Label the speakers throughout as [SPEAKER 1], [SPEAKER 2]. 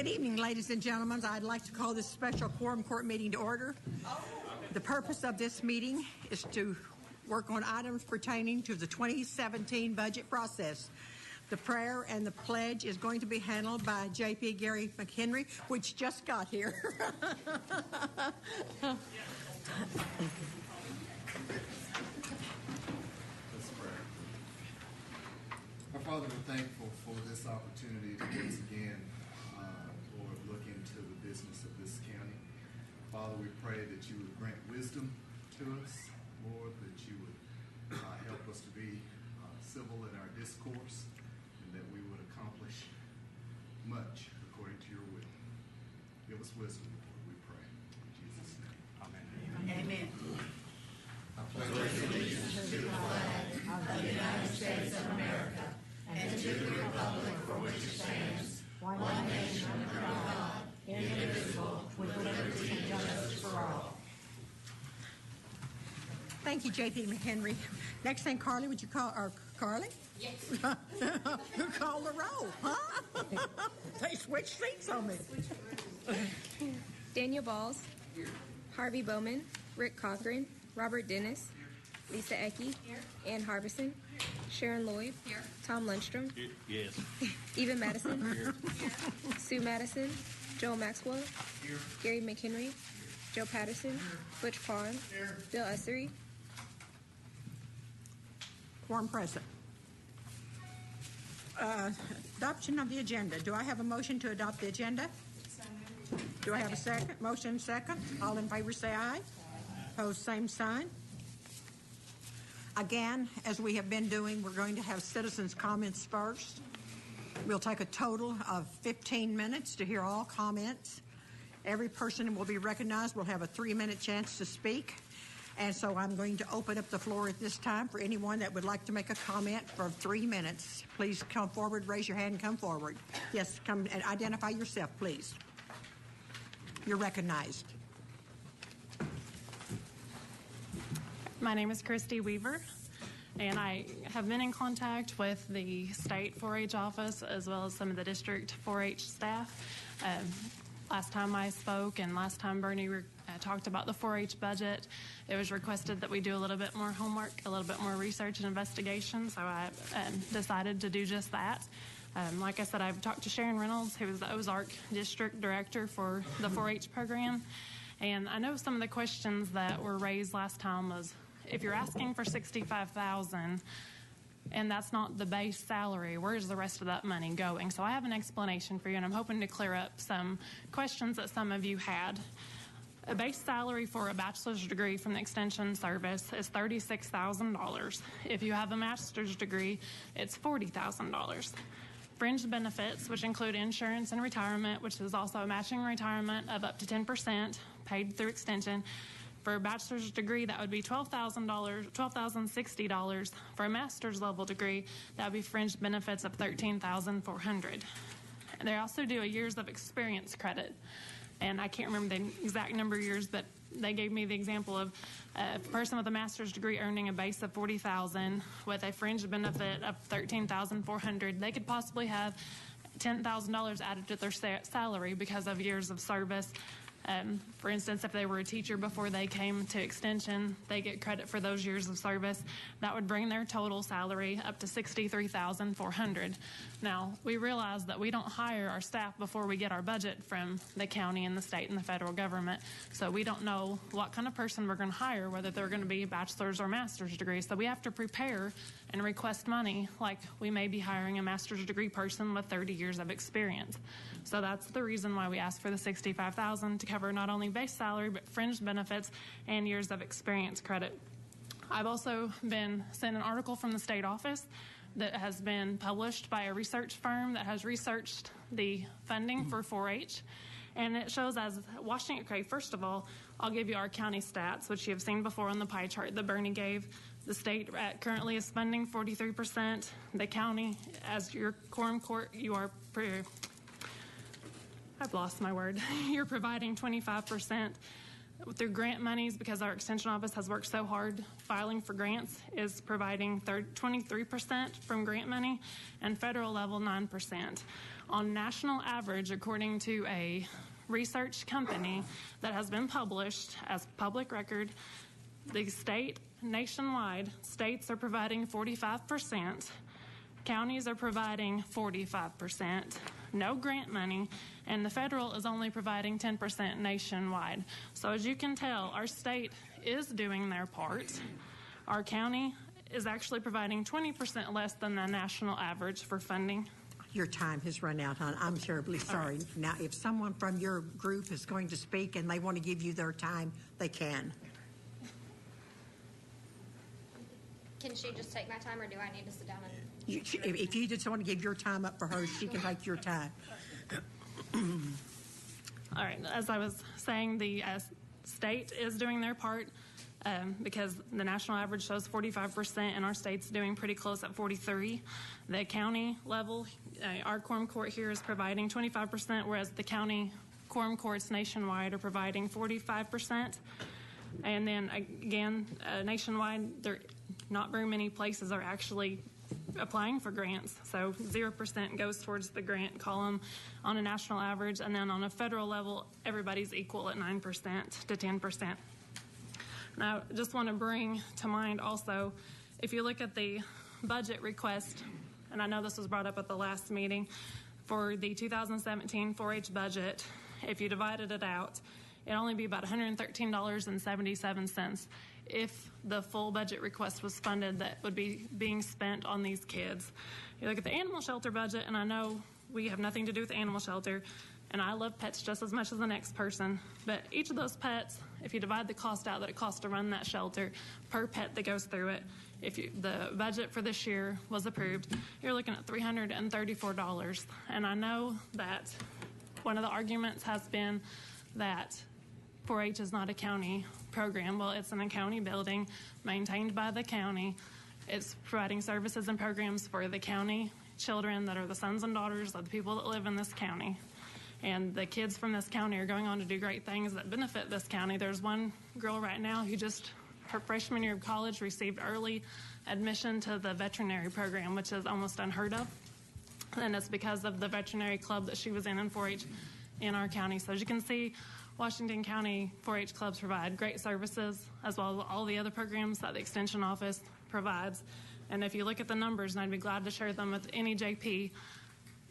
[SPEAKER 1] Good evening, ladies and gentlemen. I'd like to call this special Quorum Court meeting to order. The purpose of this meeting is to work on items pertaining to the 2017 budget process. The prayer and the pledge is going to be handled by J.P. Gary McHenry, which just got here.
[SPEAKER 2] Our Father, we're thankful for this opportunity to once again, Lord, look into the business of this county. Father, we pray that you would grant wisdom to us, Lord, that you would help us to be civil in our discourse, and that we would accomplish much according to your will. Give us wisdom, Lord, we pray. In Jesus' name. Amen.
[SPEAKER 3] Amen.
[SPEAKER 4] I pledge allegiance to the flag of the United States of America and to the republic for which it stands, one nation under God, indivisible, with liberty and justice for all.
[SPEAKER 1] Thank you, J.P. McHenry. Next thing, Carly, would you call, or Carly?
[SPEAKER 3] Yes.
[SPEAKER 1] Who called the roll, huh? They switched seats on me.
[SPEAKER 5] Daniel Balls. Here. Harvey Bowman. Rick Cochran. Robert Dennis. Lisa Ecke. Here. Ann Harbison. Sharon Lloyd. Here. Tom Lundstrom.
[SPEAKER 6] Yes.
[SPEAKER 5] Eva Madison.
[SPEAKER 6] Here.
[SPEAKER 5] Sue Madison. Joel Maxwell.
[SPEAKER 6] Here.
[SPEAKER 5] Gary McHenry. Joe Patterson. Butch Quorum.
[SPEAKER 6] Here.
[SPEAKER 5] Bill Ussery.
[SPEAKER 1] Quorum present. Adoption of the agenda. Do I have a motion to adopt the agenda? Do I have a second? Motion second. All in favor say aye. Opposed, same sign. Again, as we have been doing, we're going to have citizens' comments first. We'll take a total of 15 minutes to hear all comments. Every person will be recognized. We'll have a 3-minute chance to speak. And so I'm going to open up the floor at this time for anyone that would like to make a comment for 3 minutes. Please come forward, raise your hand, and come forward. Yes, come and identify yourself, please. You're recognized.
[SPEAKER 7] My name is Christy Weaver, and I have been in contact with the state 4-H office as well as some of the district 4-H staff. Last time I spoke and last time Bernie talked about the 4-H budget, it was requested that we do a little bit more homework, a little bit more research and investigation, so I decided to do just that. Like I said, I've talked to Sharon Reynolds, who is the Ozark District Director for the 4-H program, and I know some of the questions that were raised last time was, if you're asking for $65,000 and that's not the base salary, where's the rest of that money going? So I have an explanation for you, and I'm hoping to clear up some questions that some of you had. A base salary for a bachelor's degree from the Extension Service is $36,000. If you have a master's degree, it's $40,000. Fringe benefits, which include insurance and retirement, which is also a matching retirement of up to 10% paid through Extension. For a bachelor's degree, that would be $12,060. For a master's level degree, that would be fringe benefits of $13,400. They also do a years of experience credit. And I can't remember the exact number of years, but they gave me the example of a person with a master's degree earning a base of $40,000 with a fringe benefit of $13,400. They could possibly have $10,000 added to their salary because of years of service. For instance, if they were a teacher before they came to Extension, they get credit for those years of service. That would bring their total salary up to $63,400. Now, we realize that we don't hire our staff before we get our budget from the county and the state and the federal government. So we don't know what kind of person we're going to hire, whether they're going to be bachelor's or master's degrees. So we have to prepare and request money like we may be hiring a master's degree person with 30 years of experience. So that's the reason why we ask for the $65,000 to cover not only base salary but fringe benefits and years of experience credit. I've also been sent an article from the state office that has been published by a research firm that has researched the funding for 4-H. And it shows as Washington, okay, first of all, I'll give you our county stats, which you have seen before on the pie chart that Bernie gave. The state currently is funding 43%. The county, as your quorum court, you are I've lost my word. You're providing 25%. Through grant monies, because our extension office has worked so hard filing for grants, is providing 23% from grant money, and federal level 9%. On national average, according to a research company that has been published as public record, the state, nationwide, states are providing 45%, counties are providing 45%, no grant money, and the federal is only providing 10% nationwide. So as you can tell, our state is doing their part. Our county is actually providing 20% less than the national average for funding.
[SPEAKER 1] Your time has run out, hon. I'm terribly sorry. Right. Now, if someone from your group is going to speak and they want to give you their time, they can.
[SPEAKER 3] Can she just take my time, or do I need to sit down and...
[SPEAKER 1] If you just want to give your time up for her, she can take your time.
[SPEAKER 7] All right. As I was saying, the state is doing their part because the national average shows 45%, and our state's doing pretty close at 43%. The county level, our quorum court here is providing 25%, whereas the county quorum courts nationwide are providing 45%. And then again, nationwide, there not very many places are actually applying for grants. So 0% goes towards the grant column on a national average, and then on a federal level, everybody's equal at 9% to 10%. Now, I just want to bring to mind also, if you look at the budget request, and I know this was brought up at the last meeting, for the 2017 4-H budget, if you divided it out, it'd only be about $113.77 if the full budget request was funded that would be being spent on these kids. You look at the animal shelter budget, and I know we have nothing to do with the animal shelter, and I love pets just as much as the next person, but each of those pets, if you divide the cost out that it costs to run that shelter per pet that goes through it, if the budget for this year was approved, you're looking at $334. And I know that one of the arguments has been that 4-H is not a county program. Well, it's in a county building maintained by the county. It's providing services and programs for the county children that are the sons and daughters of the people that live in this county. And the kids from this county are going on to do great things that benefit this county. There's one girl right now who just, her freshman year of college, received early admission to the veterinary program, which is almost unheard of. And it's because of the veterinary club that she was in 4-H in our county. So as you can see, Washington County 4-H clubs provide great services, as well as all the other programs that the Extension Office provides. And if you look at the numbers, and I'd be glad to share them with any JP,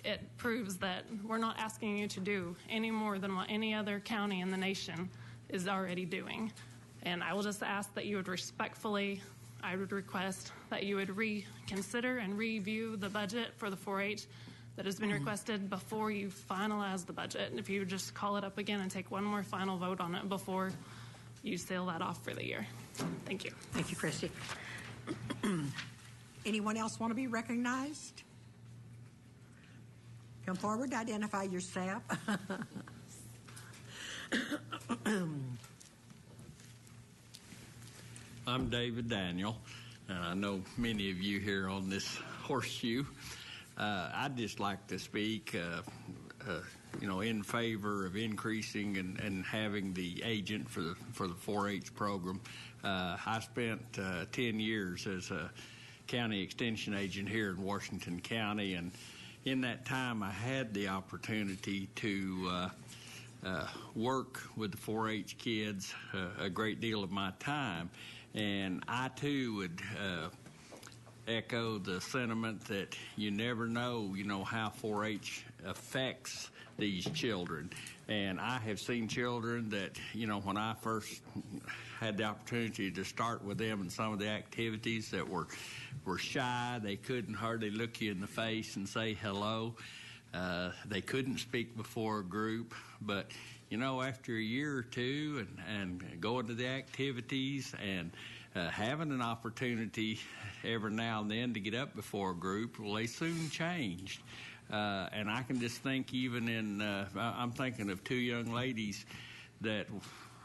[SPEAKER 7] it proves that we're not asking you to do any more than what any other county in the nation is already doing. And I will just ask that you would respectfully, I would request that you would reconsider and review the budget for the 4-H that has been requested before you finalize the budget. And if you would just call it up again and take one more final vote on it before you seal that off for the year. Thank you.
[SPEAKER 1] Thank you, Christy. Anyone else want to be recognized? Come forward, identify yourself.
[SPEAKER 6] I'm David Daniel, and I know many of you here on this horseshoe. I'd just like to speak, in favor of increasing and having the agent for the 4-H program. I spent 10 years as a county extension agent here in Washington County, and in that time I had the opportunity to work with the 4-H kids a great deal of my time, and I too would echo the sentiment that you never know, how 4-H affects these children. And I have seen children that, when I first had the opportunity to start with them in some of the activities that were shy, they couldn't hardly look you in the face and say hello. They couldn't speak before a group, but after a year or two and going to the activities and having an opportunity every now and then to get up before a group, well, they soon changed. And I can just think I'm thinking of two young ladies that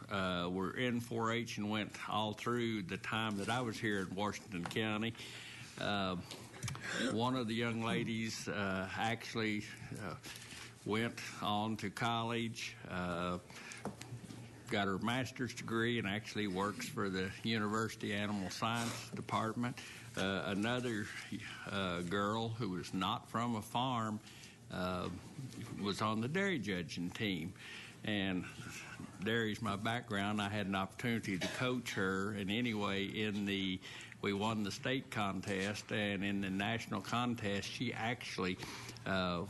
[SPEAKER 6] were in 4-H and went all through the time that I was here in Washington County. One of the young ladies actually went on to college, got her master's degree, and actually works for the University Animal Science Department. Another girl who was not from a farm was on the dairy judging team. And dairy's my background. I had an opportunity to coach her, and anyway, we won the state contest, and in the national contest, she actually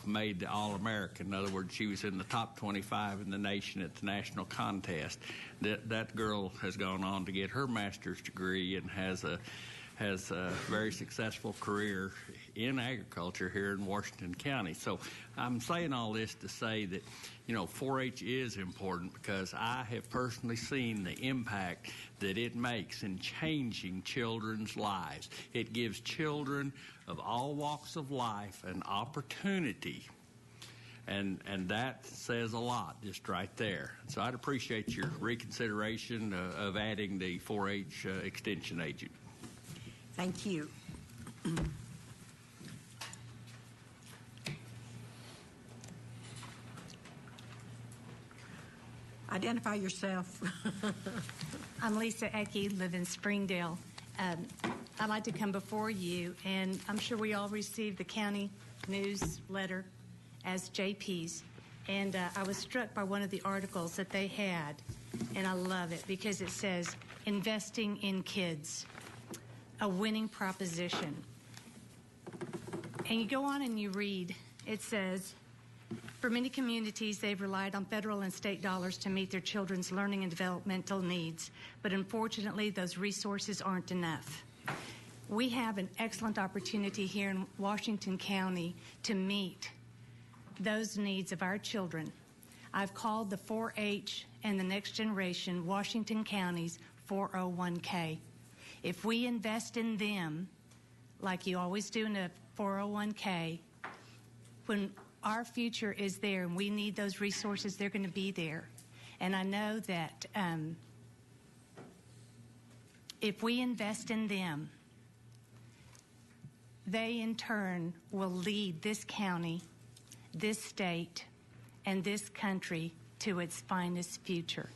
[SPEAKER 6] made the All-American. In other words, she was in the top 25 in the nation at the national contest. That girl has gone on to get her master's degree and has a very successful career in agriculture here in Washington County. So I'm saying all this to say that, 4-H is important because I have personally seen the impact that it makes in changing children's lives. It gives children of all walks of life an opportunity, and that says a lot just right there. So I'd appreciate your reconsideration of adding the 4-H extension agent.
[SPEAKER 1] Thank you. Identify yourself.
[SPEAKER 4] I'm Lisa Ecke, live in Springdale. I'd like to come before you, and I'm sure we all received the county newsletter as JPs, and I was struck by one of the articles that they had, and I love it because it says, investing in kids, a winning proposition. And you go on and you read, it says, for many communities, they've relied on federal and state dollars to meet their children's learning and developmental needs, but unfortunately, those resources aren't enough. We have an excellent opportunity here in Washington County to meet those needs of our children. I've called the 4-H and the Next Generation Washington County's 401k. If we invest in them, like you always do in a 401k, when our future is there and we need those resources, they're going to be there. And I know that if we invest in them, they in turn will lead this county, this state, and this country to its finest future.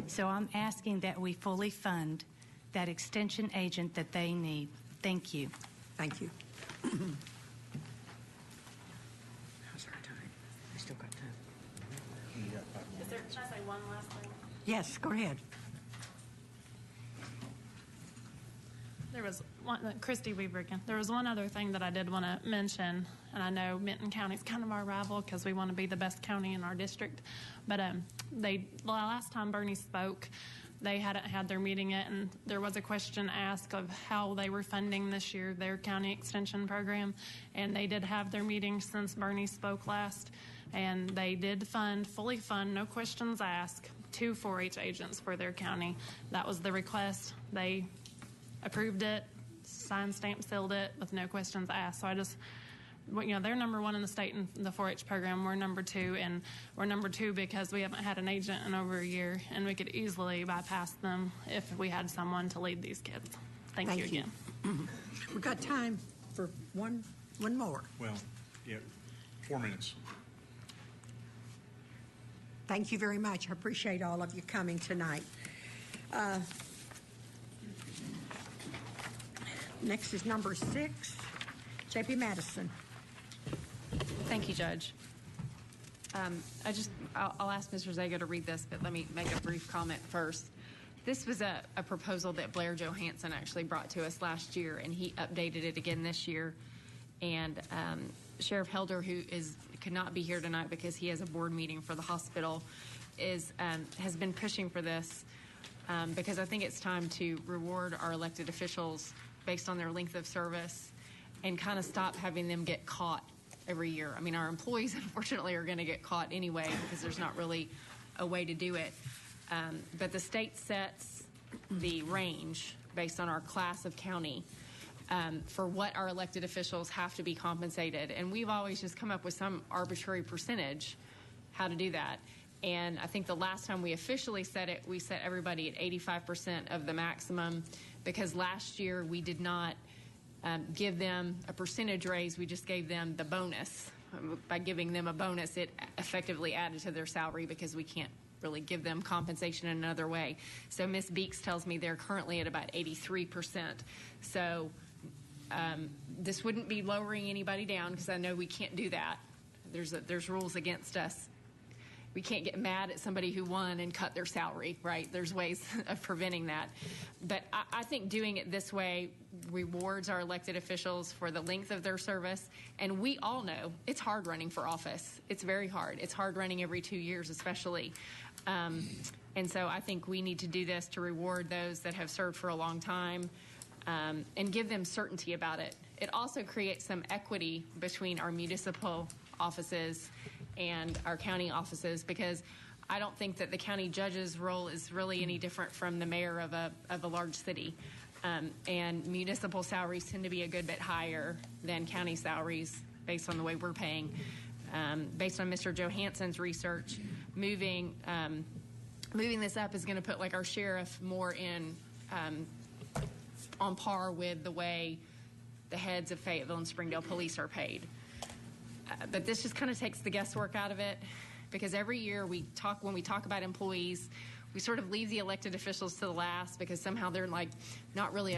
[SPEAKER 4] So I'm asking that we fully fund that extension agent that they need. Thank you.
[SPEAKER 1] Thank you. How's our time? We still got time.
[SPEAKER 7] Can I say one last thing?
[SPEAKER 1] Yes, go ahead.
[SPEAKER 7] There was one, Christy Weaver again. There was one other thing that I did want to mention, and I know Benton County's kind of our rival because we want to be the best county in our district. But the last time Bernie spoke, they hadn't had their meeting yet, and there was a question asked of how they were funding this year their county extension program, and they did have their meeting since Bernie spoke last, and they did fully fund, no questions asked, 2 4-H agents for their county. That was the request. They approved it, signed, stamped, sealed it with no questions asked. So I just, they're number 1 in the state in the 4-H program. We're number 2, and we're number 2 because we haven't had an agent in over a year, and we could easily bypass them if we had someone to lead these kids. Thank you again.
[SPEAKER 1] We've got time for one more.
[SPEAKER 8] Well, yeah, 4 minutes.
[SPEAKER 1] Thank you very much. I appreciate all of you coming tonight. Next is number 6, J.P. Madison.
[SPEAKER 9] Thank you, Judge. I'll ask Mr. Zago to read this, but let me make a brief comment first. This was a proposal that Blair Johansson actually brought to us last year, and he updated it again this year. And Sheriff Helder, who could not be here tonight because he has a board meeting for the hospital, has been pushing for this because I think it's time to reward our elected officials based on their length of service and kind of stop having them get caught every year. I mean, our employees, unfortunately, are going to get caught anyway because there's not really a way to do it. But the state sets the range based on our class of county for what our elected officials have to be compensated. And we've always just come up with some arbitrary percentage how to do that. And I think the last time we officially set it, we set everybody at 85% of the maximum because last year we did not give them a percentage raise. We just gave them the bonus. By giving them a bonus, it effectively added to their salary because we can't really give them compensation in another way. So Ms. Beeks tells me they're currently at about 83%. So this wouldn't be lowering anybody down because I know we can't do that. there's rules against us. We can't get mad at somebody who won and cut their salary, right? There's ways of preventing that. But I think doing it this way rewards our elected officials for the length of their service. And we all know it's hard running for office. It's very hard. It's hard running every 2 years, especially. And so I think we need to do this to reward those that have served for a long time and give them certainty about it. It also creates some equity between our municipal offices and our county offices, because I don't think that the county judge's role is really any different from the mayor of a large city. And municipal salaries tend to be a good bit higher than county salaries based on the way we're paying. Based on Mr. Johansson's research, moving this up is going to put like our sheriff more in on par with the way the heads of Fayetteville and Springdale police are paid. But this just kind of takes the guesswork out of it, because every year when we talk about employees, we sort of leave the elected officials to the last, because somehow they're like not really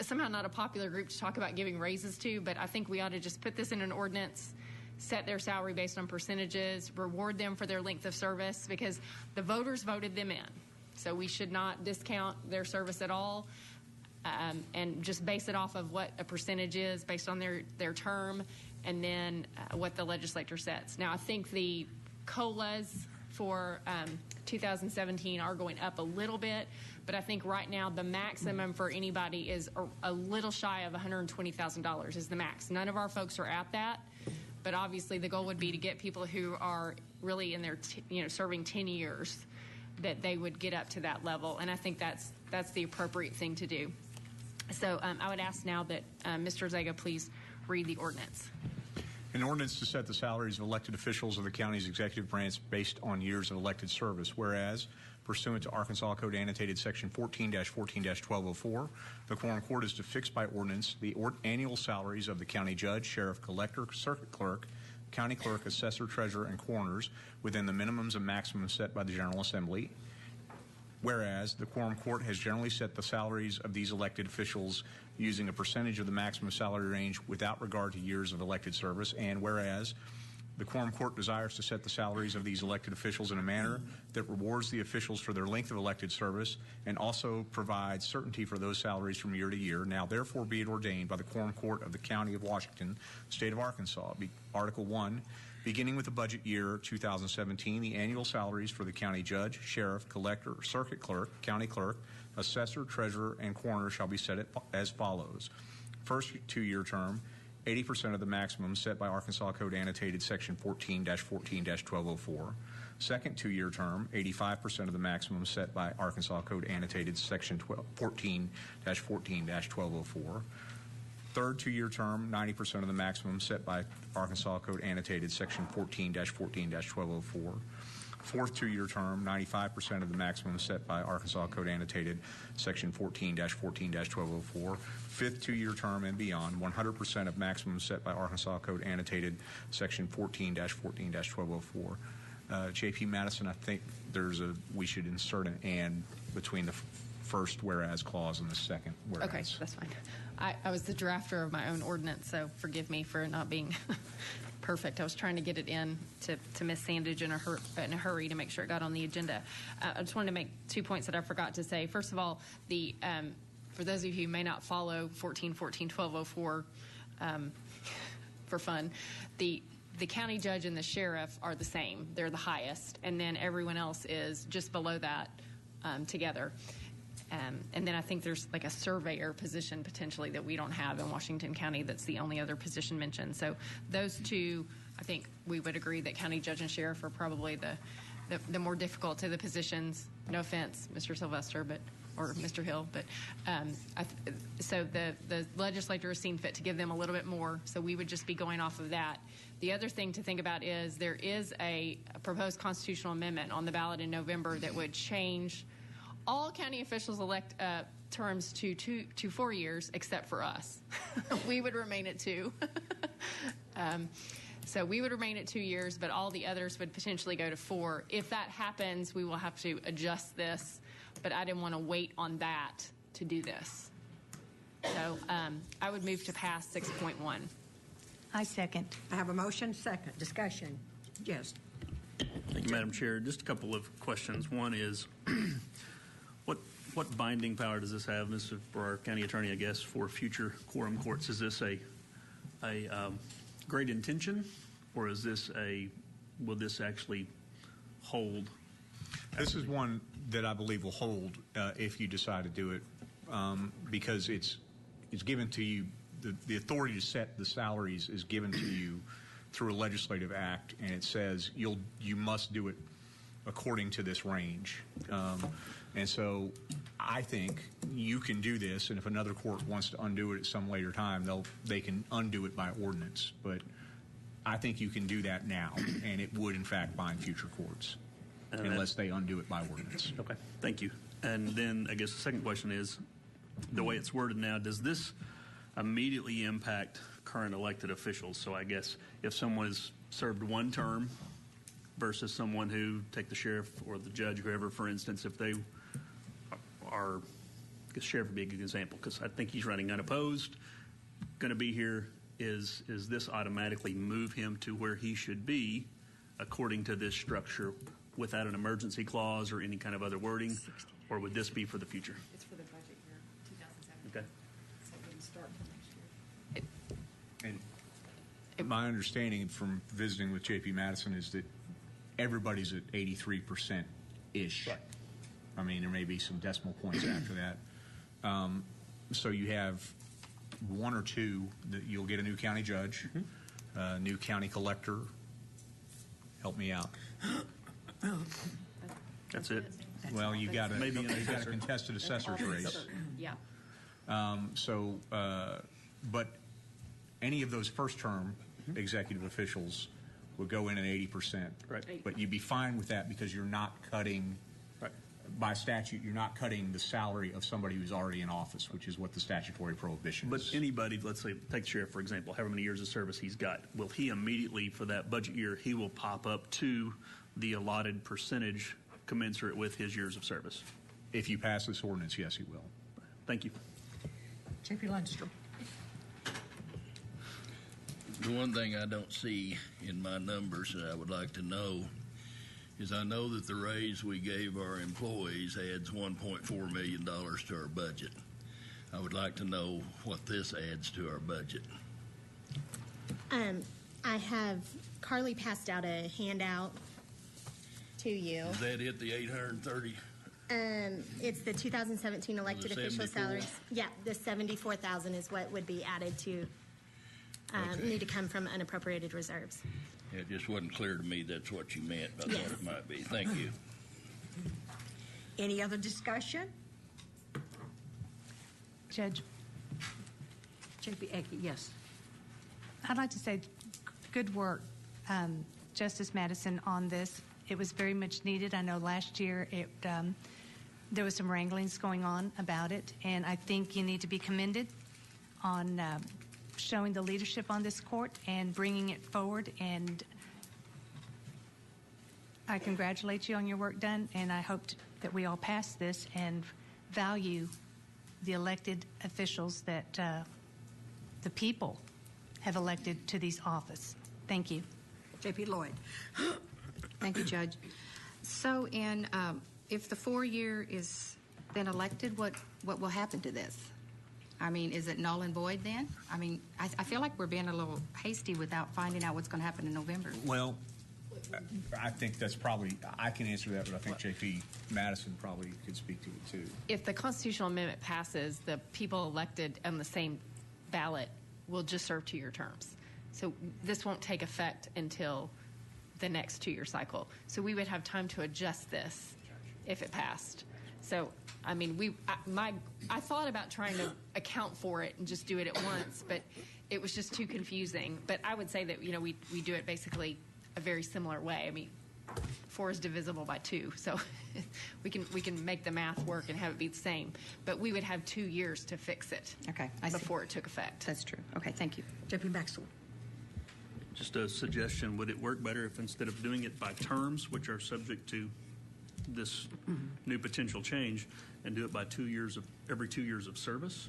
[SPEAKER 9] somehow not a popular group to talk about giving raises to. But I think we ought to just put this in an ordinance, set their salary based on percentages, reward them for their length of service, because the voters voted them in. So we should not discount their service at all, and just base it off of what a percentage is based on their term, and then what the legislature sets. Now, I think the COLAs for 2017 are going up a little bit, but I think right now the maximum for anybody is a little shy of $120,000 is the max. None of our folks are at that, but obviously the goal would be to get people who are really in their serving 10 years, that they would get up to that level, and I think that's the appropriate thing to do. So I would ask now that Mr. Zega please read the ordinance.
[SPEAKER 8] An ordinance to set the salaries of elected officials of the county's executive branch based on years of elected service. Whereas, pursuant to Arkansas Code Annotated Section 14-14-1204, the Quorum Court is to fix by ordinance the annual salaries of the county judge, sheriff, collector, circuit clerk, county clerk, assessor, treasurer, and coroners within the minimums and maximums set by the General Assembly. Whereas the Quorum Court has generally set the salaries of these elected officials using a percentage of the maximum salary range without regard to years of elected service. And whereas the Quorum Court desires to set the salaries of these elected officials in a manner that rewards the officials for their length of elected service and also provides certainty for those salaries from year to year. Now, therefore, be it ordained by the Quorum Court of the County of Washington, State of Arkansas, Article 1, beginning with the budget year 2017, the annual salaries for the county judge, sheriff, collector, circuit clerk, county clerk, assessor, treasurer, and coroner shall be set as follows. First 2-year term, 80% of the maximum set by Arkansas Code Annotated Section 14-14-1204. Second 2-year term, 85% of the maximum set by Arkansas Code Annotated Section 14-14-1204. Third 2-year term, 90% of the maximum set by Arkansas Code Annotated Section 14-14-1204. Fourth 2-year term, 95% of the maximum set by Arkansas Code Annotated Section 14-14-1204. Fifth 2-year term and beyond, 100% of maximum set by Arkansas Code Annotated Section 14-14-1204. J.P. Madison, I think we should insert an "and" between the first whereas clause and the second whereas.
[SPEAKER 9] Okay, that's fine. I was the drafter of my own ordinance, so forgive me for not being perfect. I was trying to get it in to Ms. Sandage in a hurry to make sure it got on the agenda. I just wanted to make 2 points that I forgot to say. First of all, for those of you who may not follow 14-14-1204 for fun, the county judge and the sheriff are the same. They're the highest, and then everyone else is just below that together. And then I think there's like a surveyor position potentially that we don't have in Washington County. That's the only other position mentioned. So those two, I think we would agree that county judge and sheriff are probably the more difficult of the positions. No offense, Mr. Sylvester, or Mr. Hill, but so the legislature has seen fit to give them a little bit more. So we would just be going off of that. The other thing to think about is there is a proposed constitutional amendment on the ballot in November that would change all county officials elect terms to 4 years, except for us. We would remain at 2. So we would remain at 2 years, but all the others would potentially go to 4. If that happens, we will have to adjust this, but I didn't want to wait on that to do this. So I would move to pass 6.1.
[SPEAKER 4] I second.
[SPEAKER 1] I have a motion, second. Discussion. Yes.
[SPEAKER 10] Thank you, Madam Chair. Just a couple of questions. One is, what binding power does this have, Mr. for our county attorney, I guess, for future quorum courts? Is this a great intention, or is this will this actually hold?
[SPEAKER 8] This is one that I believe will hold if you decide to do it, because it's given to you. The authority to set the salaries is given to you through a legislative act, and it says you must do it according to this range. And so I think you can do this, and if another court wants to undo it at some later time, they can undo it by ordinance. But I think you can do that now, and it would in fact bind future courts unless they undo it by ordinance.
[SPEAKER 10] Okay, thank you. And then I guess the second question is, the way it's worded now, does this immediately impact current elected officials? So I guess if someone has served one term versus someone who, take the sheriff or the judge, whoever, for instance, if they are, the sheriff would be a good example, because I think he's running unopposed, going to be here, is this automatically move him to where he should be according to this structure without an emergency clause or any kind of other wording, or would this be for the future?
[SPEAKER 9] It's for the budget year, 2017.
[SPEAKER 10] Okay.
[SPEAKER 9] So it wouldn't start till next year.
[SPEAKER 8] And my understanding from visiting with J.P. Madison is that everybody's at 83%-ish.
[SPEAKER 10] Right.
[SPEAKER 8] I mean, there may be some decimal points after that. So you have one or two that you'll get a new county judge, new county collector. Help me out.
[SPEAKER 10] That's it.
[SPEAKER 8] Well, you got
[SPEAKER 10] Maybe an
[SPEAKER 8] a
[SPEAKER 10] assessor.
[SPEAKER 8] contested assessor's race.
[SPEAKER 9] Yeah.
[SPEAKER 8] But any of those first-term executive officials would go in at 80%.
[SPEAKER 10] Right.
[SPEAKER 8] But you'd be fine with that because you're not cutting,
[SPEAKER 10] Right.
[SPEAKER 8] by statute, you're not cutting the salary of somebody who's already in office, which is what the statutory prohibition
[SPEAKER 10] But
[SPEAKER 8] is.
[SPEAKER 10] anybody, let's say, take the sheriff, for example, however many years of service he's got, will he immediately, for that budget year, he will pop up to the allotted percentage commensurate with his years of service?
[SPEAKER 8] If you pass this ordinance, yes, he will.
[SPEAKER 10] Thank you.
[SPEAKER 1] J.P. Lundstrom.
[SPEAKER 11] The one thing I don't see in my numbers that I would like to know is I know that the raise we gave our employees adds $1.4 million to our budget. I would like to know what this adds to our budget.
[SPEAKER 12] I have, Carly passed out a handout to you.
[SPEAKER 11] Does that hit the 830?
[SPEAKER 12] It's the 2017 elected
[SPEAKER 11] The
[SPEAKER 12] official
[SPEAKER 11] 74?
[SPEAKER 12] salaries. Yeah, the 74,000 is what would be added to,
[SPEAKER 11] Okay.
[SPEAKER 12] need to come from unappropriated reserves.
[SPEAKER 11] It just wasn't clear to me that's what you meant. I
[SPEAKER 12] Yes.
[SPEAKER 11] thought it might be. Thank you.
[SPEAKER 1] Any other discussion?
[SPEAKER 4] Judge,
[SPEAKER 1] J.P. Ecke, yes.
[SPEAKER 4] I'd like to say good work, Justice Madison, on this. It was very much needed. I know last year there was some wranglings going on about it, and I think you need to be commended on showing the leadership on this court and bringing it forward. And I congratulate you on your work done, and I hope that we all pass this and value the elected officials that the people have elected to these office. Thank you.
[SPEAKER 1] J.P. Lloyd.
[SPEAKER 13] Thank you, Judge. So, if the 4-year is then elected, what will happen to this? I mean, is it null and void then? I mean, I feel like we're being a little hasty without finding out what's going to happen in November.
[SPEAKER 8] Well, I think that's probably, I can answer that, but I think J.P. Madison probably could speak to it too.
[SPEAKER 9] If the constitutional amendment passes, the people elected on the same ballot will just serve 2-year terms. So this won't take effect until the next 2-year cycle. So we would have time to adjust this if it passed. So, I mean, I thought about trying to account for it and just do it at once, but it was just too confusing. But I would say that, we do it basically a very similar way. I mean, 4 is divisible by 2, so we can make the math work and have it be the same. But we would have 2 years to fix it.
[SPEAKER 13] Okay, I see.
[SPEAKER 9] Before it took effect.
[SPEAKER 13] That's true. Okay, thank you.
[SPEAKER 1] J.P. Maxwell.
[SPEAKER 10] Just a suggestion, would it work better if instead of doing it by terms, which are subject to this new potential change, and do it by every 2 years of service?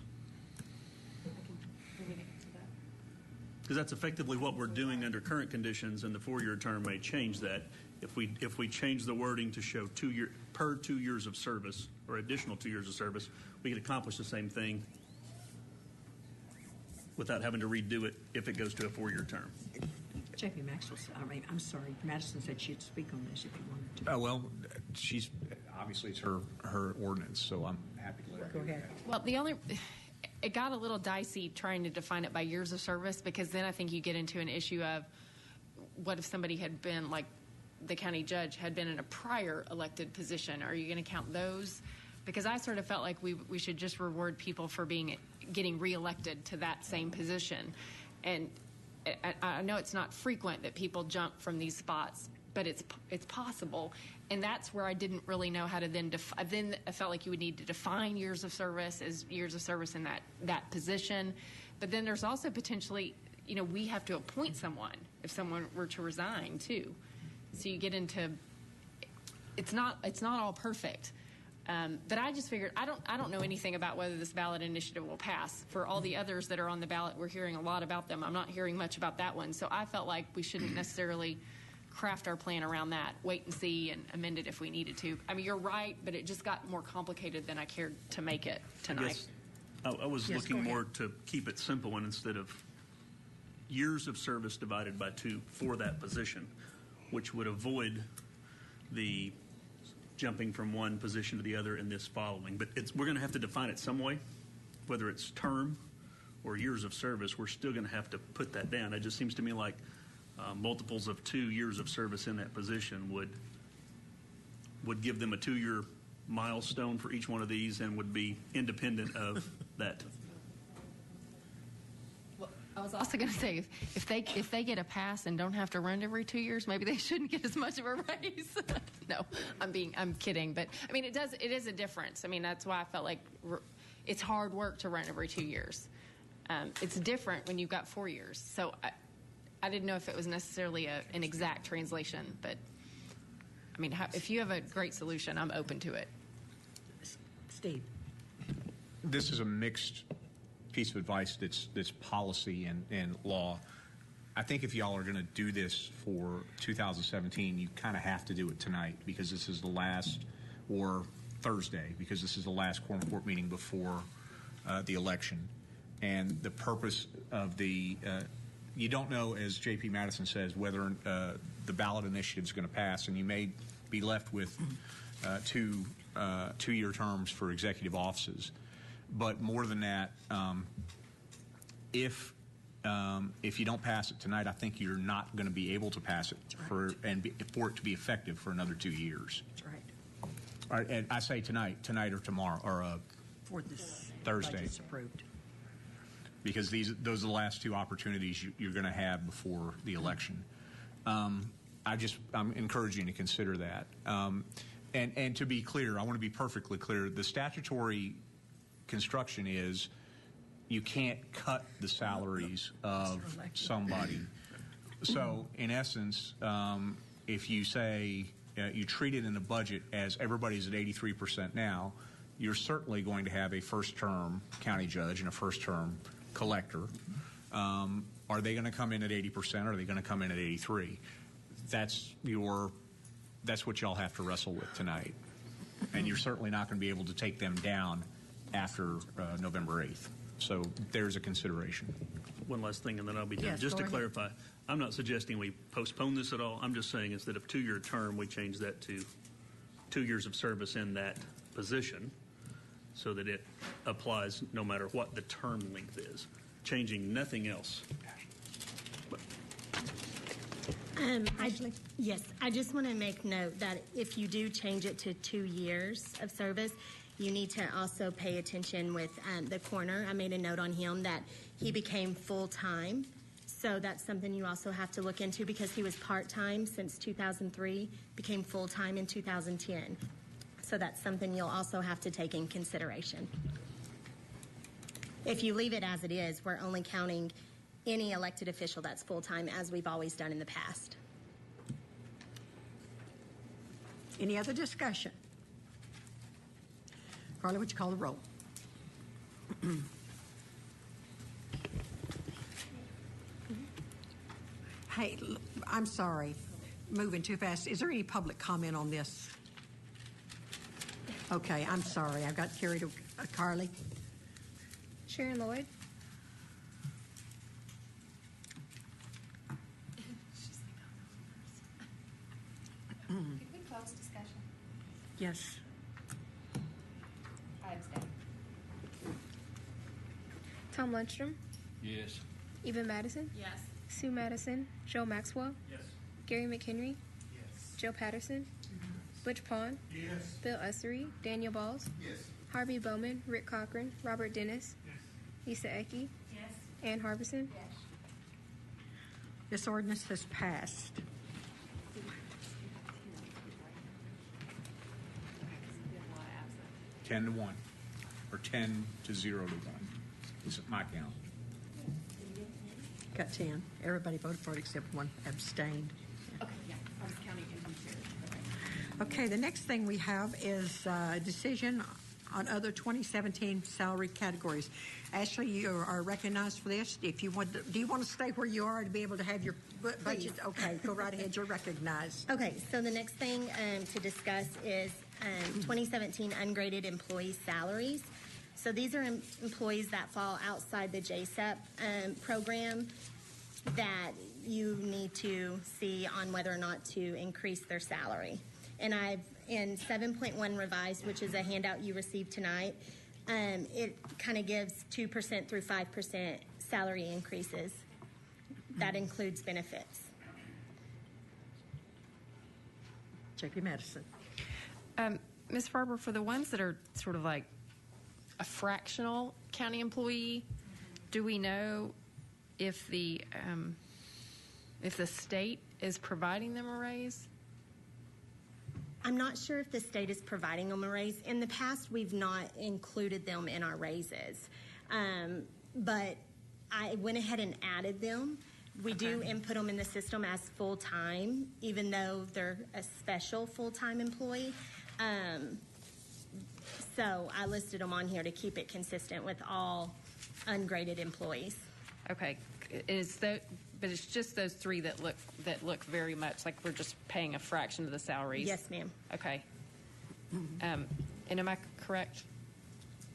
[SPEAKER 10] Because that's effectively what we're doing under current conditions, and the 4-year term may change that. If we change the wording to show per 2 years of service or additional 2 years of service, we could accomplish the same thing without having to redo it if it goes to a 4-year term.
[SPEAKER 1] J.P. Maxwell, I'm sorry, Madison said she'd speak on this if you wanted to.
[SPEAKER 8] Well, she's obviously it's her ordinance, so I'm happy to let her
[SPEAKER 1] Go ahead.
[SPEAKER 9] Well, it got a little dicey trying to define it by years of service, because then I think you get into an issue of what if somebody had been, like the county judge, had been in a prior elected position? Are you going to count those? Because I sort of felt like we should just reward people for getting reelected to that same position. And I know it's not frequent that people jump from these spots, but it's possible. And that's where I didn't really know how to then I felt like you would need to define years of service as years of service in that position. But then there's also potentially, we have to appoint someone if someone were to resign too. So you get into, it's not all perfect. But I just figured, I don't know anything about whether this ballot initiative will pass. For all the others that are on the ballot, we're hearing a lot about them. I'm not hearing much about that one. So I felt like we shouldn't necessarily craft our plan around that, wait and see, and amend it if we needed to. I mean, you're right, but it just got more complicated than I cared to make it tonight.
[SPEAKER 10] I was looking more to keep it simple, and instead of years of service divided by 2 for that position, which would avoid the jumping from one position to the other in this following. But we're going to have to define it some way, whether it's term or years of service. We're still going to have to put that down. It just seems to me like multiples of 2 years of service in that position would give them a 2-year milestone for each one of these, and would be independent of that.
[SPEAKER 9] Well, I was also going to say, if they get a pass and don't have to run every 2 years, maybe they shouldn't get as much of a raise. No, I'm kidding. But I mean, it is a difference. I mean, that's why I felt like it's hard work to run every 2 years. It's different when you've got 4 years. So I didn't know if it was necessarily an exact translation, but I mean, if you have a great solution, I'm open to it.
[SPEAKER 1] Steve.
[SPEAKER 8] This is a mixed piece of advice that's policy and law. I think if y'all are going to do this for 2017, you kind of have to do it tonight, because this is the last, or Thursday, because this is the last quorum court meeting before the election. And the purpose of you don't know, as J.P. Madison says, whether the ballot initiative is going to pass, and you may be left with 2-year terms for executive offices. But more than that, if you don't pass it tonight, I think you're not going to be able to pass it for it to be effective for another 2 years.
[SPEAKER 1] That's right.
[SPEAKER 8] All right, and I say tonight or tomorrow, or
[SPEAKER 1] For this
[SPEAKER 8] Thursday.
[SPEAKER 1] budget's approved.
[SPEAKER 8] Because those are the last 2 opportunities you're going to have before the election. I'm encouraging you to consider that. And to be clear, I want to be perfectly clear, the statutory construction is you can't cut the salaries of somebody. So in essence, if you say you treat it in the budget as everybody's at 83% now, you're certainly going to have a first-term county judge and a first-term collector. Are they going to come in at 80%? Or are they going to come in at 83%? That's what y'all have to wrestle with tonight. And you're certainly not going to be able to take them down after November 8th. So there's a consideration.
[SPEAKER 10] One last thing, and then I'll be done.
[SPEAKER 1] Yes,
[SPEAKER 10] Just to
[SPEAKER 1] go ahead.
[SPEAKER 10] clarify, I'm not suggesting we postpone this at all. I'm just saying instead of 2-year term, we change that to 2 years of service in that position, so that it applies no matter what the term length is, changing nothing else.
[SPEAKER 12] Yes, I just want to make note that if you do change it to 2 years of service, you need to also pay attention with the coroner. I made a note on him that he became full-time. So that's something you also have to look into, because he was part-time since 2003, became full-time in 2010. So that's something you'll also have to take in consideration. If you leave it as it is, we're only counting any elected official that's full-time, as we've always done in the past.
[SPEAKER 1] Any other discussion? Carla, would you call the roll? Hey, I'm sorry, moving too fast. Is there any public comment on this? Okay, I'm sorry. I got carried away. Carly?
[SPEAKER 5] Sharon Lloyd.
[SPEAKER 3] Could we close discussion?
[SPEAKER 1] Yes.
[SPEAKER 3] I abstain.
[SPEAKER 5] Tom Lundstrom.
[SPEAKER 11] Yes.
[SPEAKER 5] Eva Madison.
[SPEAKER 9] Yes.
[SPEAKER 5] Sue Madison. Joe Maxwell.
[SPEAKER 10] Yes.
[SPEAKER 5] Gary McHenry.
[SPEAKER 2] Yes.
[SPEAKER 5] Joe Patterson. Butch Pond.
[SPEAKER 2] Yes.
[SPEAKER 5] Bill Ussery. Daniel Balls.
[SPEAKER 2] Yes.
[SPEAKER 5] Harvey Bowman. Rick Cochran. Robert Dennis. Lisa Ecke.
[SPEAKER 4] Yes.
[SPEAKER 5] Ann Harbison.
[SPEAKER 4] Yes.
[SPEAKER 1] This ordinance has passed.
[SPEAKER 8] Ten to 1, or 10 to 0 to 1. This is my count.
[SPEAKER 1] Got 10. Everybody voted for it except one abstained.
[SPEAKER 9] Okay, yeah, I was counting empty chairs.
[SPEAKER 1] Okay, the next thing we have is a decision on other 2017 salary categories. Ashley, you are recognized for this. If you want, do you want to stay where you are to be able to have your budget?
[SPEAKER 12] Please.
[SPEAKER 1] Okay, go right ahead. You're recognized.
[SPEAKER 12] Okay, so the next thing to discuss is 2017 ungraded employee salaries. So these are employees that fall outside the JSEP program that you need to see on whether or not to increase their salary. And I've, in 7.1 revised, which is a handout you received tonight, it kind of gives 2% through 5% salary increases. That includes benefits.
[SPEAKER 1] JP Madison.
[SPEAKER 9] Ms. Farber, for the ones that are sort of like a fractional county employee, do we know if the state is providing them a raise?
[SPEAKER 12] I'm not sure if the state is providing them a raise. In the past, we've not included them in our raises. But I went ahead and added them. We do input them in the system as full-time, even though they're a special full-time employee. So I listed them on here to keep it consistent with all ungraded employees.
[SPEAKER 9] Okay, but it's just those three that look very much like we're just paying a fraction of the salaries.
[SPEAKER 12] Yes, ma'am.
[SPEAKER 9] Okay. And am I correct?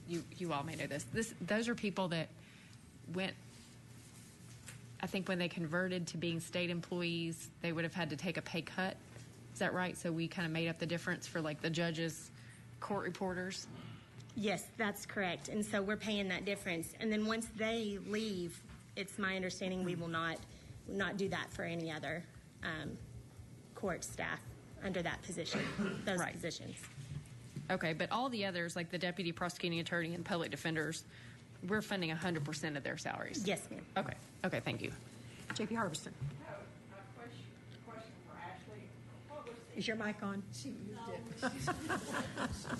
[SPEAKER 9] You all may know this. Those are people that went. I think when they converted to being state employees, they would have had to take a pay cut. Is that right? So we kind of made up the difference for like the judges, court reporters.
[SPEAKER 12] Yes, that's correct. And so we're paying that difference. And then once they leave, it's my understanding we will not do that for any other court staff under that position, those
[SPEAKER 9] Right.
[SPEAKER 12] positions.
[SPEAKER 9] Okay, but all the others, like the deputy prosecuting attorney and public defenders, we're funding 100% of their salaries.
[SPEAKER 12] Yes, ma'am.
[SPEAKER 9] Okay, thank you.
[SPEAKER 1] JP Harbison.
[SPEAKER 4] Question for Ashley. What was
[SPEAKER 1] Is your mic on?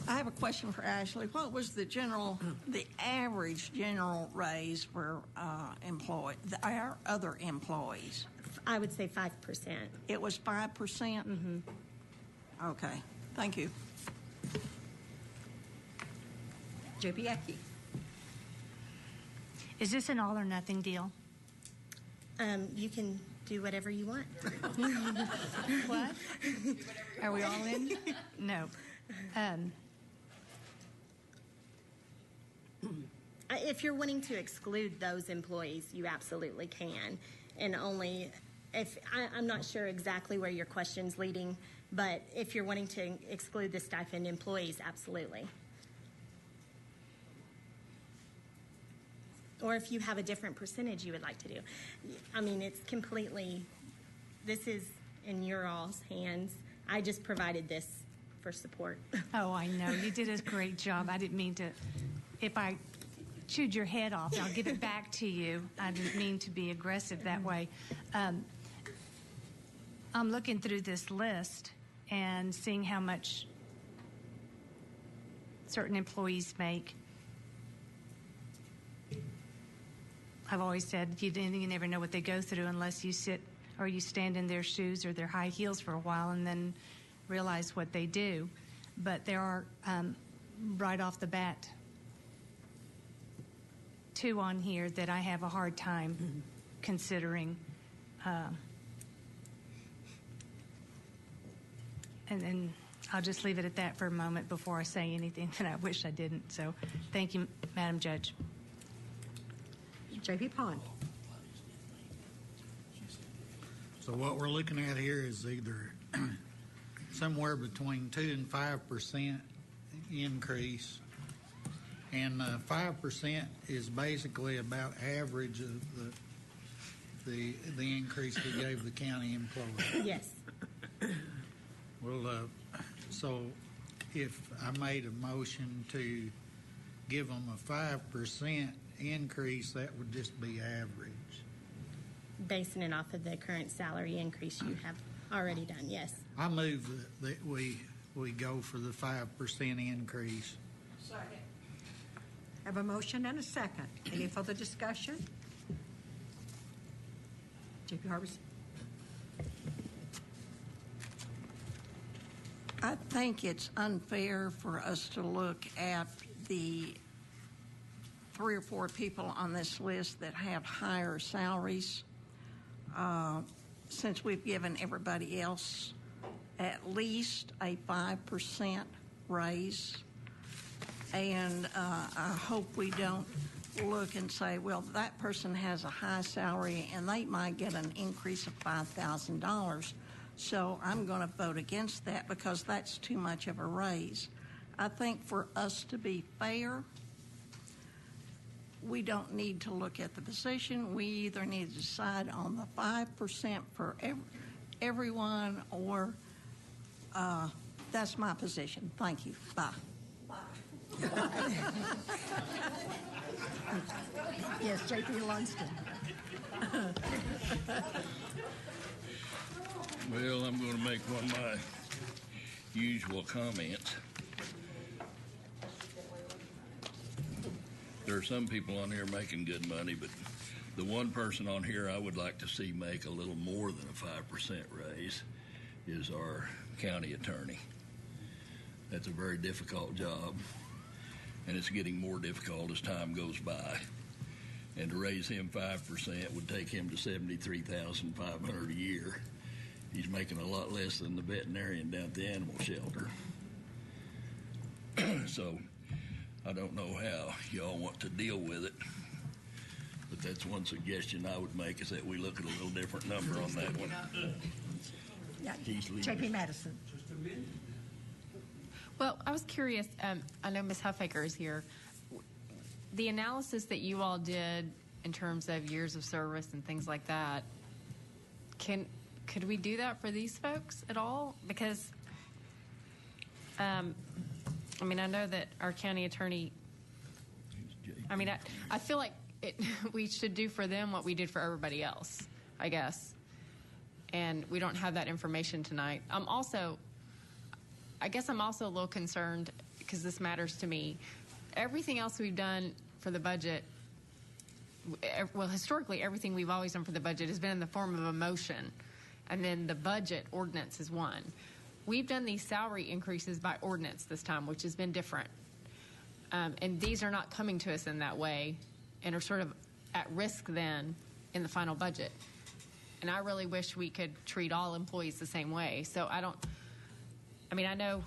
[SPEAKER 4] I have a question for Ashley. What was the average general raise for our other employees?
[SPEAKER 12] I would say 5%.
[SPEAKER 4] It was 5%? Mm-hmm. Okay, thank you.
[SPEAKER 1] JP Ecke.
[SPEAKER 14] Is this an all or nothing deal?
[SPEAKER 12] You can do whatever you want.
[SPEAKER 14] What? Are we all in? No.
[SPEAKER 12] If you're wanting to exclude those employees, you absolutely can. And only if I'm not sure exactly where your question's leading, but if you're wanting to exclude the stipend employees, absolutely. Or if you have a different percentage you would like to do. I mean, it's completely, this is in your all's hands. I just provided this for support.
[SPEAKER 14] Oh, I know. You did a great job. I didn't mean to. If I chewed your head off, I'll give it back to you. I didn't mean to be aggressive that way. I'm looking through this list and seeing how much certain employees make. I've always said you never know what they go through unless you sit or you stand in their shoes or their high heels for a while and then realize what they do. But there are, right off the bat, two on here that I have a hard time considering And then I'll just leave it at that for a moment before I say anything that I wish I didn't. So thank you, Madam Judge.
[SPEAKER 1] J.P. Pond.
[SPEAKER 15] So what we're looking at here is either somewhere between 2 and 5% increase, and 5% is basically about average of the increase we gave the county employees.
[SPEAKER 12] Yes.
[SPEAKER 15] Well, so if I made a motion to give them a 5% increase, that would just be average.
[SPEAKER 12] Basing it off of the current salary increase you have already done, yes.
[SPEAKER 15] I move that we go for the 5% increase.
[SPEAKER 1] Second. Have a motion and a second. Any further discussion? J.P. Harbison.
[SPEAKER 16] I think it's unfair for us to look at the 3 or 4 people on this list that have higher salaries, since we've given everybody else at least a 5% raise. And I hope we don't look and say, well, that person has a high salary and they might get an increase of $5,000. So I'm going to vote against that because that's too much of a raise. I think for us to be fair, we don't need to look at the position. We either need to decide on the 5% for everyone, or that's my position. Thank you. Bye.
[SPEAKER 1] Yes, J.P. Lunston.
[SPEAKER 11] Well, I'm going to make one of my usual comments. There are some people on here making good money, but the one person on here I would like to see make a little more than a 5% raise is our county attorney. That's a very difficult job, and it's getting more difficult as time goes by. And to raise him 5% would take him to $73,500 a year. He's making a lot less than the veterinarian down at the animal shelter. So I don't know how y'all want to deal with it, but that's one suggestion I would make, is that we look at a little different number on that one.
[SPEAKER 1] Yeah. J.P. Madison.
[SPEAKER 9] Well, I was curious. I know Ms. Huffaker is here. The analysis that you all did in terms of years of service and things like that, could we do that for these folks at all? Because, I know that our county attorney, I feel like we should do for them what we did for everybody else, I guess. And we don't have that information tonight. I'm also a little concerned, because this matters to me. Everything else we've done for the budget, well, historically, everything we've always done for the budget has been in the form of a motion. And then the budget ordinance is one. We've done these salary increases by ordinance this time, which has been different. And these are not coming to us in that way, and are sort of at risk then in the final budget. And I really wish we could treat all employees the same way. So I know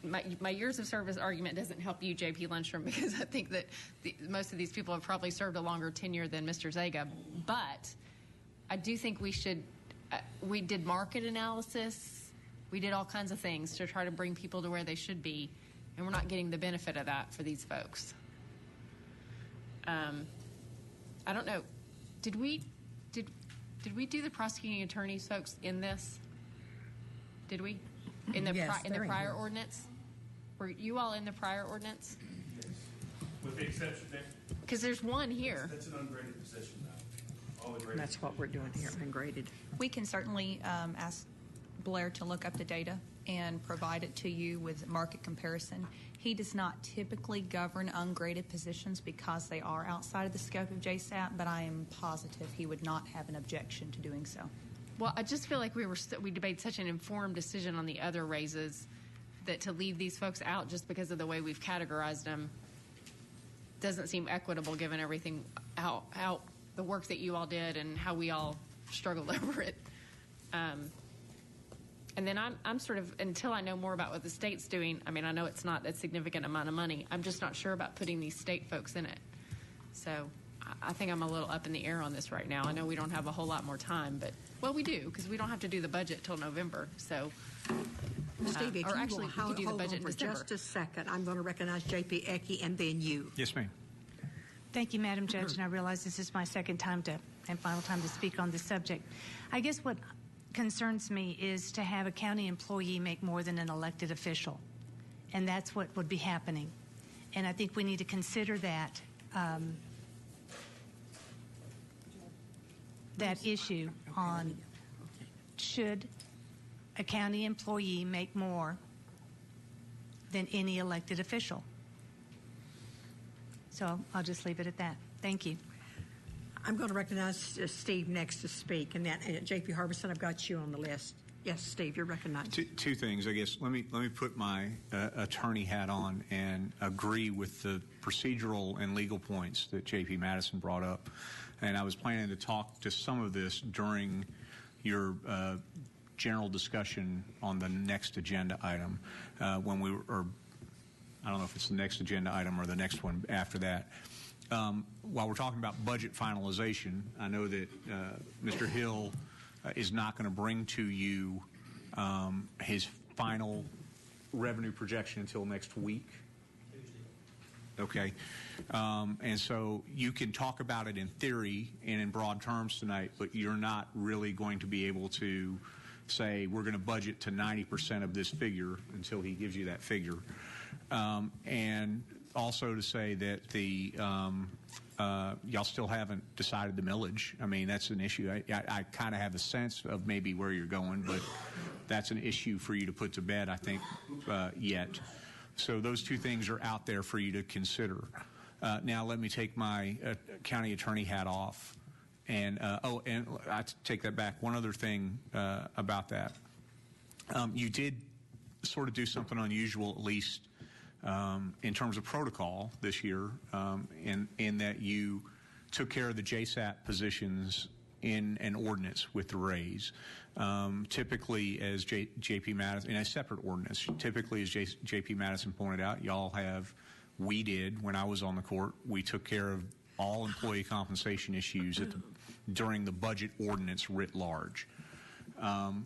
[SPEAKER 9] my years of service argument doesn't help you, J.P. Lundstrom, because I think that most of these people have probably served a longer tenure than Mr. Zaga. But I do think we should. We did market analysis. We did all kinds of things to try to bring people to where they should be, and we're not getting the benefit of that for these folks. I don't know. Did we do the prosecuting attorneys folks in this? Did we? In the
[SPEAKER 1] Yes,
[SPEAKER 9] in the
[SPEAKER 1] they're in
[SPEAKER 9] prior
[SPEAKER 1] here.
[SPEAKER 9] ordinance? Were you all in the prior ordinance?
[SPEAKER 17] Yes. With the exception that
[SPEAKER 9] Because there's one here.
[SPEAKER 17] that's an ungraded position now. All the graded.
[SPEAKER 1] That's what we're doing here, ungraded.
[SPEAKER 18] We can certainly ask Blair to look up the data and provide it to you with market comparison. He does not typically govern ungraded positions because they are outside of the scope of JSAP, but I am positive he would not have an objection to doing so.
[SPEAKER 9] Well, I just feel like we debated such an informed decision on the other raises that to leave these folks out just because of the way we've categorized them doesn't seem equitable, given everything, how the work that you all did and how we all struggled over it. And then I'm sort of, until I know more about what the state's doing, I mean, I know it's not a significant amount of money. I'm just not sure about putting these state folks in it. So I think I'm a little up in the air on this right now. I know we don't have a whole lot more time, but, well, we do, because we don't have to do the budget till November. So,
[SPEAKER 1] Steve, if
[SPEAKER 9] or
[SPEAKER 1] you
[SPEAKER 9] actually,
[SPEAKER 1] will
[SPEAKER 9] we could do the
[SPEAKER 1] hold
[SPEAKER 9] budget
[SPEAKER 1] on
[SPEAKER 9] in
[SPEAKER 1] for
[SPEAKER 9] December.
[SPEAKER 1] just a second, I'm going to recognize J.P. Ecke and then you.
[SPEAKER 8] Yes, ma'am.
[SPEAKER 14] Thank you, Madam Judge, and I realize this is my second time and final time to speak on this subject. I guess what concerns me is to have a county employee make more than an elected official, and that's what would be happening. And I think we need to consider that that issue on should a county employee make more than any elected official. So I'll just leave it at that. Thank you.
[SPEAKER 1] I'm going to recognize Steve next to speak, and J.P. Harbison, I've got you on the list. Yes, Steve, you're recognized.
[SPEAKER 8] Two things, I guess. Let me put my attorney hat on and agree with the procedural and legal points that J.P. Madison brought up. And I was planning to talk to some of this during your general discussion on the next agenda item when we were, or I don't know if it's the next agenda item or the next one after that. While we're talking about budget finalization, I know that Mr. Hill is not going to bring to you his final revenue projection until next week. Okay. And so you can talk about it in theory and in broad terms tonight, but you're not really going to be able to say we're going to budget to 90% of this figure until he gives you that figure. And also to say that the y'all still haven't decided the millage. I mean, that's an issue. I kind of have a sense of maybe where you're going, but that's an issue for you to put to bed, I think, yet. So those two things are out there for you to consider. Now let me take my county attorney hat off. And, and I take that back. One other thing about that. You did sort of do something unusual, at least in terms of protocol this year, in that you took care of the JSAT positions in an ordinance with the raise. Typically, as J.P. Madison, in a separate ordinance, typically, as J.P. Madison pointed out, y'all have, we did, when I was on the court, we took care of all employee compensation issues during the budget ordinance writ large.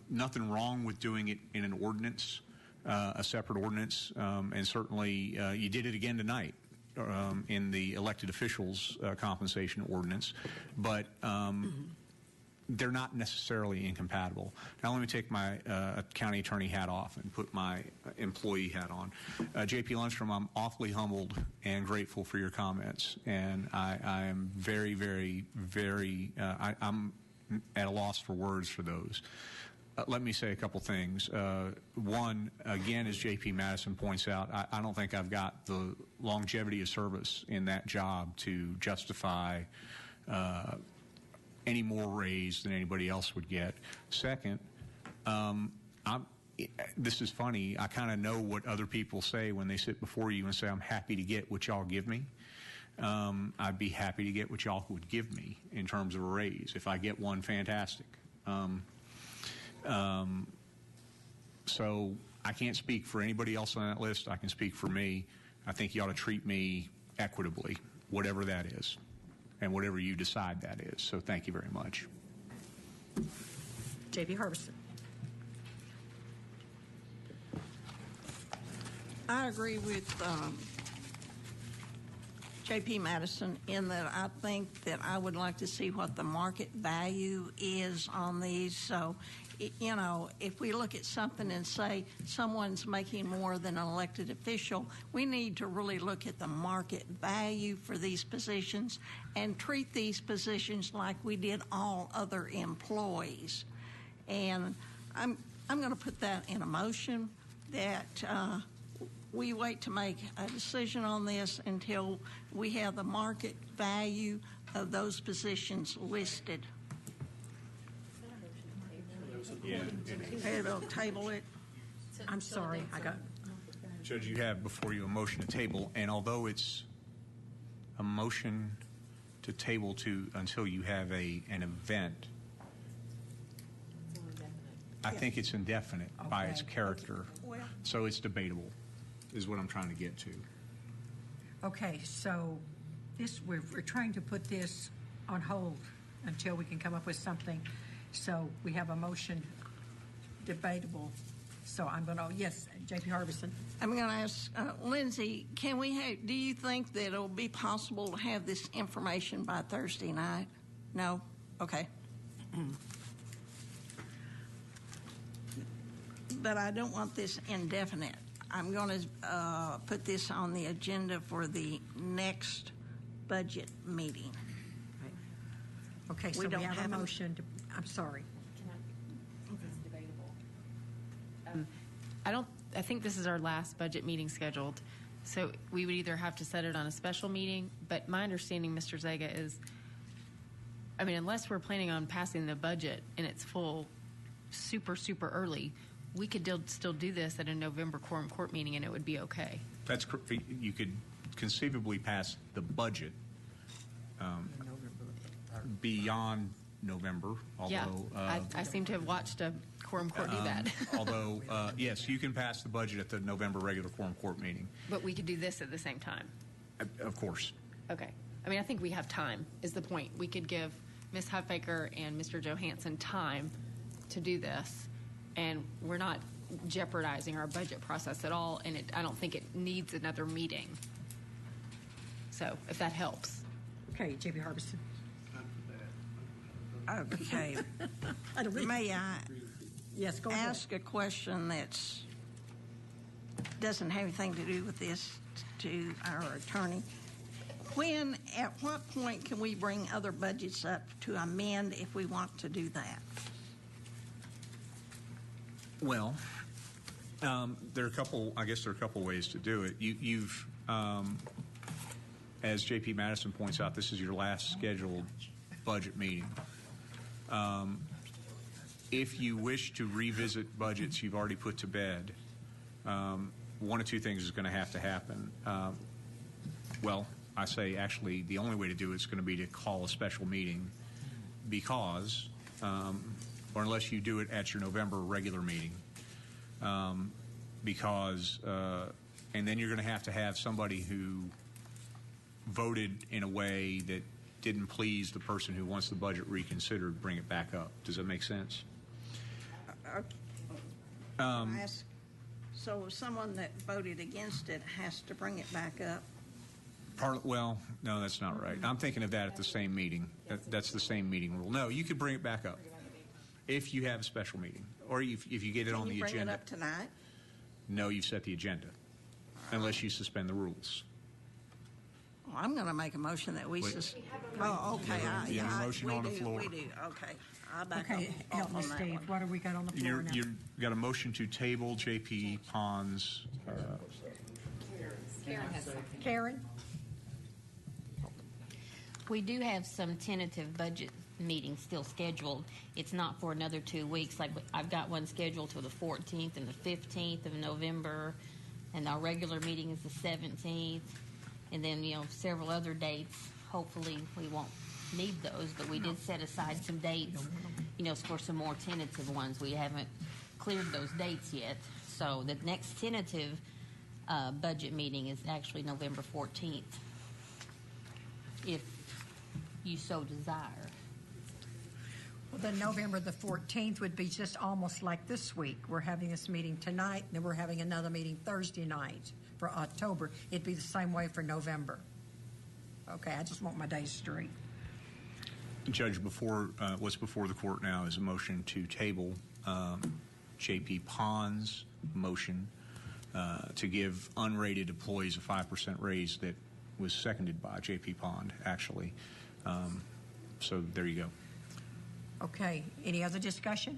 [SPEAKER 8] Nothing wrong with doing it in an ordinance, a separate ordinance, and certainly you did it again tonight in the elected officials compensation ordinance, but they're not necessarily incompatible. Now let me take my county attorney hat off and put my employee hat on. J.P. Lundstrom, I'm awfully humbled and grateful for your comments, and I am very, very, very, I'm at a loss for words for those. Let me say a couple things. One, again, as J.P. Madison points out, I don't think I've got the longevity of service in that job to justify any more raise than anybody else would get. Second, this is funny. I kind of know what other people say when they sit before you and say, I'm happy to get what y'all give me. I'd be happy to get what y'all would give me in terms of a raise. If I get one, fantastic. So I can't speak for anybody else on that list. I can speak for me. I think you ought to treat me equitably, whatever that is, and whatever you decide that is. So thank you very much.
[SPEAKER 1] J.P. Harbison.
[SPEAKER 16] I agree with J.P. Madison in that I think that I would like to see what the market value is on these. So, you know, if we look at something and say someone's making more than an elected official, we need to really look at the market value for these positions and treat these positions like we did all other employees. And I'm going to put that in a motion that we wait to make a decision on this until we have the market value of those positions listed.
[SPEAKER 8] Yeah.
[SPEAKER 16] We'll table it.
[SPEAKER 1] I'm sorry. I got.
[SPEAKER 8] Judge, you have before you a motion to table, and although it's a motion to table to until you have an event, I think it's indefinite by its
[SPEAKER 1] Okay.
[SPEAKER 8] character.
[SPEAKER 16] Well-
[SPEAKER 8] So it's debatable, is what I'm trying to get to.
[SPEAKER 1] Okay, so we're trying to put this on hold until we can come up with something. So we have a motion debatable. So I'm going to, yes, J.P. Harbison.
[SPEAKER 16] I'm going to ask Lindsay, do you think that it'll be possible to have this information by Thursday night? No? Okay. But I don't want this indefinite. I'm going to put this on the agenda for the next budget meeting.
[SPEAKER 1] Okay, so
[SPEAKER 16] We
[SPEAKER 1] we
[SPEAKER 16] don't
[SPEAKER 1] have a
[SPEAKER 16] have an-
[SPEAKER 1] motion to, I'm sorry.
[SPEAKER 9] I think this is our last budget meeting scheduled, so we would either have to set it on a special meeting, but my understanding, Mr. Zega, is, I mean, unless we're planning on passing the budget in its full super, super early, we could still do this at a November quorum court meeting and it would be okay.
[SPEAKER 8] You could conceivably pass the budget beyond November,
[SPEAKER 9] Yeah,
[SPEAKER 8] although...
[SPEAKER 9] I seem to have watched a quorum court do that.
[SPEAKER 8] Although, yes, you can pass the budget at the November regular quorum court meeting,
[SPEAKER 9] But we could do this at the same time.
[SPEAKER 8] of course.
[SPEAKER 9] Okay. I mean, I think we have time, is the point. We could give Ms. Huffaker and Mr. Johansson time to do this, and we're not jeopardizing our budget process at all, and I don't think it needs another meeting. So, if that helps.
[SPEAKER 1] Okay, J.B. Harbison.
[SPEAKER 16] Okay. May I
[SPEAKER 1] Yes, go ahead.
[SPEAKER 16] ask a question that doesn't have anything to do with this to our attorney? At what point can we bring other budgets up to amend if we want to do that?
[SPEAKER 8] Well, there are a couple ways to do it. You've, as J.P. Madison points out, this is your last scheduled budget meeting. If you wish to revisit budgets you've already put to bed, one of two things is going to have to happen. Well, I say actually the only way to do it is going to be to call a special meeting because, or unless you do it at your November regular meeting, because, and then you're going to have somebody who voted in a way that didn't please the person who wants the budget reconsidered bring it back up. Does that make sense?
[SPEAKER 16] So someone that voted against it has to bring it back up?
[SPEAKER 8] Well, no, that's not right. I'm thinking of that at the same meeting. That's the same meeting rule. No, you could bring it back up if you have a special meeting or if you get it on the agenda.
[SPEAKER 16] Can you bring it up tonight?
[SPEAKER 8] No, you've set the agenda unless you suspend the rules.
[SPEAKER 16] Well, I'm going to make a motion that we Oh, okay.
[SPEAKER 8] You have a motion on the floor.
[SPEAKER 16] We do. Okay. I'll back
[SPEAKER 1] Okay,
[SPEAKER 16] off
[SPEAKER 1] help me,
[SPEAKER 16] on that
[SPEAKER 1] Steve.
[SPEAKER 16] one.
[SPEAKER 1] What do we got on the floor now?
[SPEAKER 8] You've got a motion to table J.P. Pond's.
[SPEAKER 1] Karen?
[SPEAKER 19] We do have some tentative budget meetings still scheduled. It's not for another 2 weeks. Like I've got one scheduled for the 14th and the 15th of November, and our regular meeting is the 17th. And then, several other dates. Hopefully we won't need those, but we did set aside some dates, for some more tentative ones. We haven't cleared those dates yet. So the next tentative budget meeting is actually November 14th, if you so desire.
[SPEAKER 1] Well, then November the 14th would be just almost like this week. We're having this meeting tonight, and then we're having another meeting Thursday night for October. It'd be the same way for November. Okay, I just want my days straight.
[SPEAKER 8] Judge, what's before the court now is a motion to table J.P. Pond's motion to give unrated employees a 5% raise that was seconded by J.P. Pond, actually. So there you go.
[SPEAKER 1] Okay, any other discussion?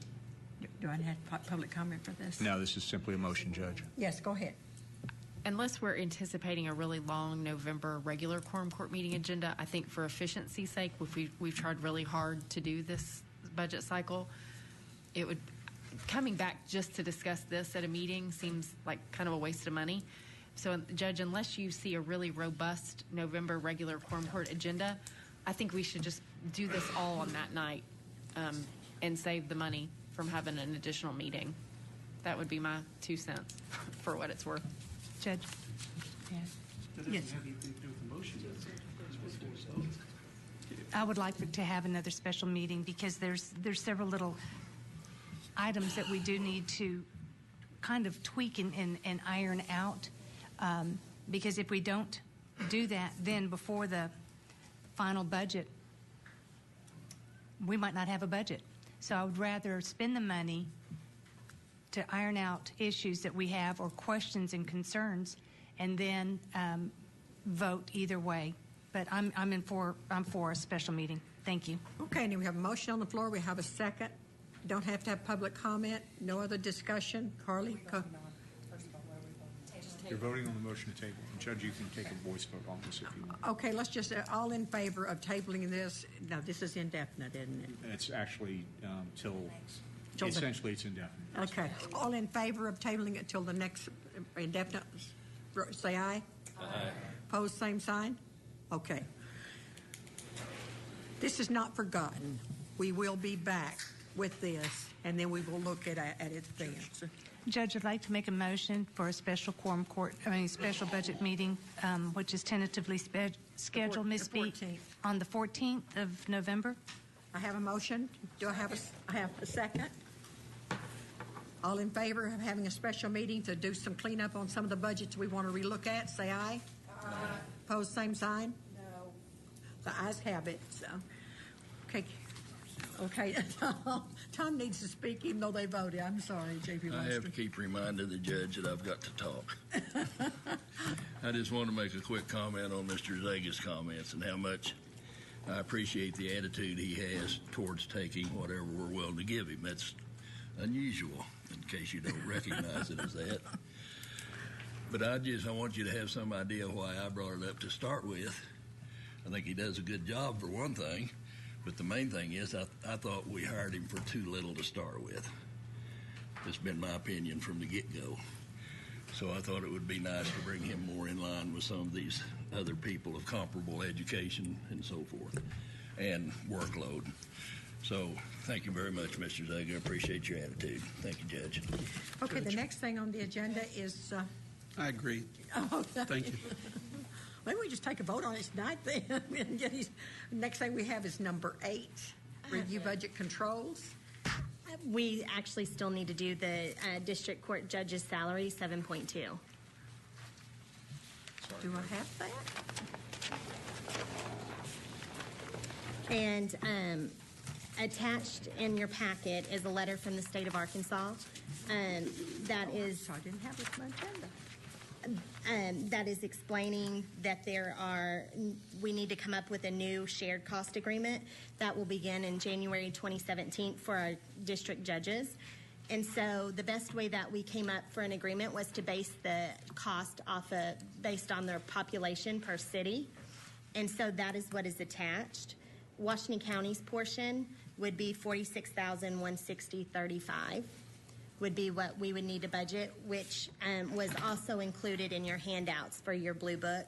[SPEAKER 1] Do I have public comment for this?
[SPEAKER 8] No, this is simply a motion, Judge.
[SPEAKER 1] Yes, go ahead.
[SPEAKER 9] Unless we're anticipating a really long November regular quorum court meeting agenda, I think for efficiency's sake, we've tried really hard to do this budget cycle, it would, coming back just to discuss this at a meeting seems like kind of a waste of money. So, Judge, unless you see a really robust November regular quorum court agenda, I think we should just do this all on that night and save the money from having an additional meeting. That would be my 2 cents for what it's worth.
[SPEAKER 14] Judge? Yeah.
[SPEAKER 10] That doesn't
[SPEAKER 14] Yes.
[SPEAKER 10] have anything to do with the motion, does it?
[SPEAKER 14] I would like to have another special meeting because there's several little items that we do need to kind of tweak and iron out. Because if we don't do that, then before the final budget, we might not have a budget. So I would rather spend the money to iron out issues that we have or questions and concerns, and then vote either way. But I'm for a special meeting. Thank you.
[SPEAKER 1] Okay, and we have a motion on the floor. We have a second. Don't have to have public comment. No other discussion. Carly?
[SPEAKER 8] You're voting on the motion to table. Judge, you can take a voice vote on this if you want.
[SPEAKER 1] Okay, let's just, all in favor of tabling this. Now, this is indefinite, isn't it?
[SPEAKER 8] It's actually
[SPEAKER 1] Till
[SPEAKER 8] essentially it's indefinite.
[SPEAKER 1] Okay. All in favor of tabling it till the next indefinite, say aye. Aye. Pose same sign? Okay. This is not forgotten. We will be back with this, and then we will look at its advance.
[SPEAKER 14] Judge, I'd like to make a motion for a special special budget meeting, which is tentatively scheduled, Ms. B, on the 14th of November.
[SPEAKER 1] I have a motion. Do I have a second? All in favor of having a special meeting to do some cleanup on some of the budgets we want to relook at, say aye. Aye. Pose same sign? No. The ayes have it. So. Okay. Tom needs to speak even though they voted. I'm sorry, J.P.
[SPEAKER 11] I have to keep reminding the judge that I've got to talk. I just want to make a quick comment on Mr. Zega's comments and how much I appreciate the attitude he has towards taking whatever we're willing to give him. That's unusual, in case you don't recognize it as that. But I want you to have some idea why I brought it up to start with. I think he does a good job for one thing. But the main thing is, I thought we hired him for too little to start with. That's been my opinion from the get-go. So I thought it would be nice to bring him more in line with some of these other people of comparable education and so forth, and workload. So thank you very much, Mr. Zega. I appreciate your attitude. Thank you, Judge.
[SPEAKER 1] Okay, the next thing on the agenda is...
[SPEAKER 20] I agree.
[SPEAKER 1] Oh,
[SPEAKER 20] thank you.
[SPEAKER 1] Maybe we just take a vote on it tonight then. Next thing we have is number 8, review budget controls.
[SPEAKER 12] We actually still need to do the district court judge's salary, 7.2.
[SPEAKER 1] Do I have that?
[SPEAKER 12] And attached in your packet is a letter from the state of Arkansas. That is...
[SPEAKER 1] I didn't have this on my agenda.
[SPEAKER 12] That is explaining that we need to come up with a new shared cost agreement that will begin in January 2017 for our district judges. And so the best way that we came up for an agreement was to base the cost based on their population per city. And so that is what is attached. Washington County's portion would be $46,160.35. Would be what we would need to budget, which was also included in your handouts for your blue book.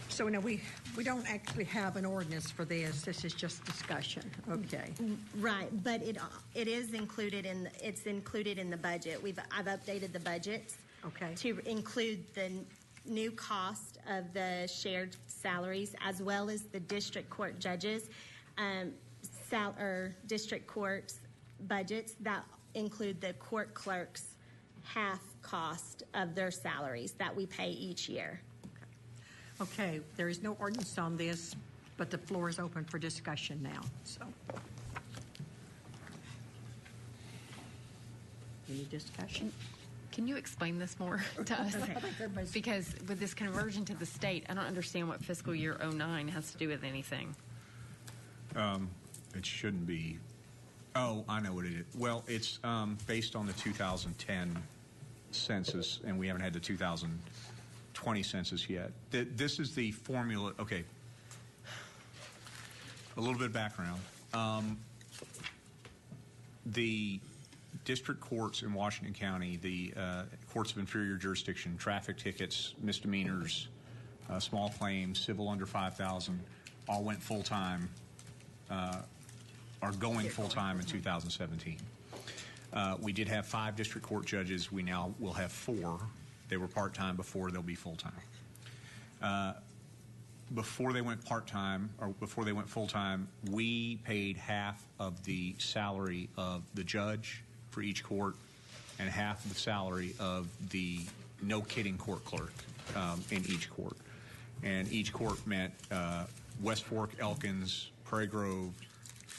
[SPEAKER 1] So now we don't actually have an ordinance for this. This is just discussion. Okay.
[SPEAKER 12] Right, but it is included in the budget. I've updated the budget to include the new cost of the shared salaries as well as the district court judges. District courts budgets that include the court clerks' half cost of their salaries that we pay each year.
[SPEAKER 1] Okay, there is no ordinance on this, but the floor is open for discussion now. So, any discussion?
[SPEAKER 9] Can you explain this more to us? Because with this conversion to the state, I don't understand what fiscal year 09 has to do with anything.
[SPEAKER 8] It shouldn't be. Oh, I know what it is. Well, it's based on the 2010 census, and we haven't had the 2020 census yet. This is the formula. Okay. A little bit of background. The district courts in Washington County, the courts of inferior jurisdiction, traffic tickets, misdemeanors, small claims, civil under 5,000, all went full-time are going full-time in 2017. We did have 5 district court judges. We now will have 4. They were part-time before. They'll be full-time. Before they went part-time, or before they went full-time, we paid half of the salary of the judge for each court and half of the salary of the no-kidding court clerk in each court. And each court meant West Fork, Elkins, Prairie Grove,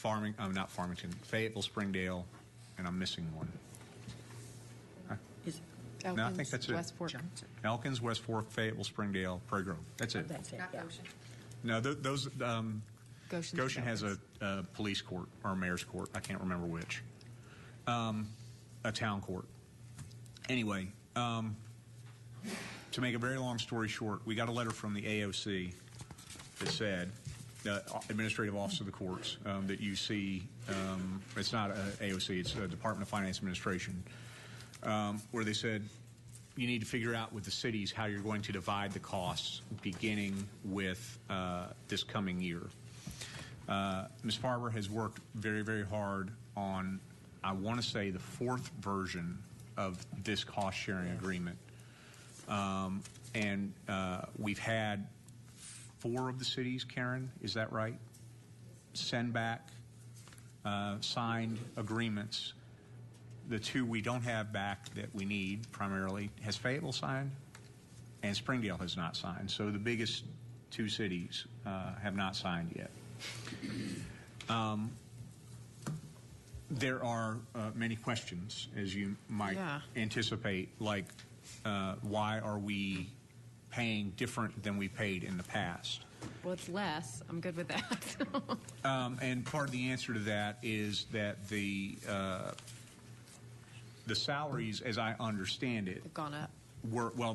[SPEAKER 8] not Farmington, Fayetteville, Springdale, and I'm missing one.
[SPEAKER 9] Elkins,
[SPEAKER 8] No, I think that's it.
[SPEAKER 9] West Fork.
[SPEAKER 8] Elkins, West Fork, Fayetteville, Springdale, Prairie Grove. That's it.
[SPEAKER 9] That's it. Yeah.
[SPEAKER 8] No, those. Goshen has
[SPEAKER 9] Elkins.
[SPEAKER 8] a police court or a mayor's court. I can't remember which. A town court. Anyway, to make a very long story short, we got a letter from the AOC that said, Administrative Office of the Courts, that you see. It's not AOC. It's a Department of Finance Administration. Where they said you need to figure out with the cities how you're going to divide the costs beginning with this coming year. Ms. Farber has worked very, very hard on, I want to say, the 4th version of this cost-sharing agreement. And we've had 4 of the cities, Karen, is that right? Send back signed agreements. The 2 we don't have back that we need primarily has Fayetteville signed and Springdale has not signed. So the biggest 2 cities have not signed yet. There are many questions, as you might anticipate, like why are we paying different than we paid in the past?
[SPEAKER 9] Well, it's less. I'm good with that.
[SPEAKER 8] And part of the answer to that is that the salaries, as I understand it,
[SPEAKER 9] They've gone up.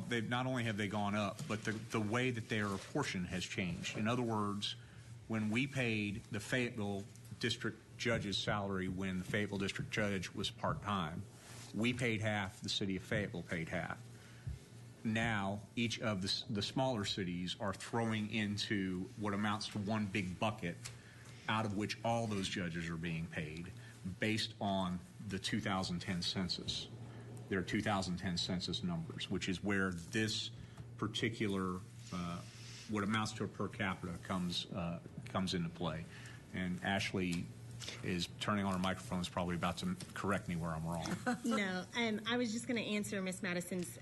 [SPEAKER 8] They've not only have they gone up, but the way that they are apportioned has changed. In other words, when we paid the Fayetteville district judge's salary when the Fayetteville district judge was part-time, we paid half, the city of Fayetteville paid half. Now, each of the smaller cities are throwing into what amounts to one big bucket out of which all those judges are being paid based on the 2010 census. Their 2010 census numbers, which is where this particular, what amounts to a per capita comes into play. And Ashley is turning on her microphone, is probably about to correct me where I'm wrong.
[SPEAKER 12] No, I was just going to answer Ms. Madison's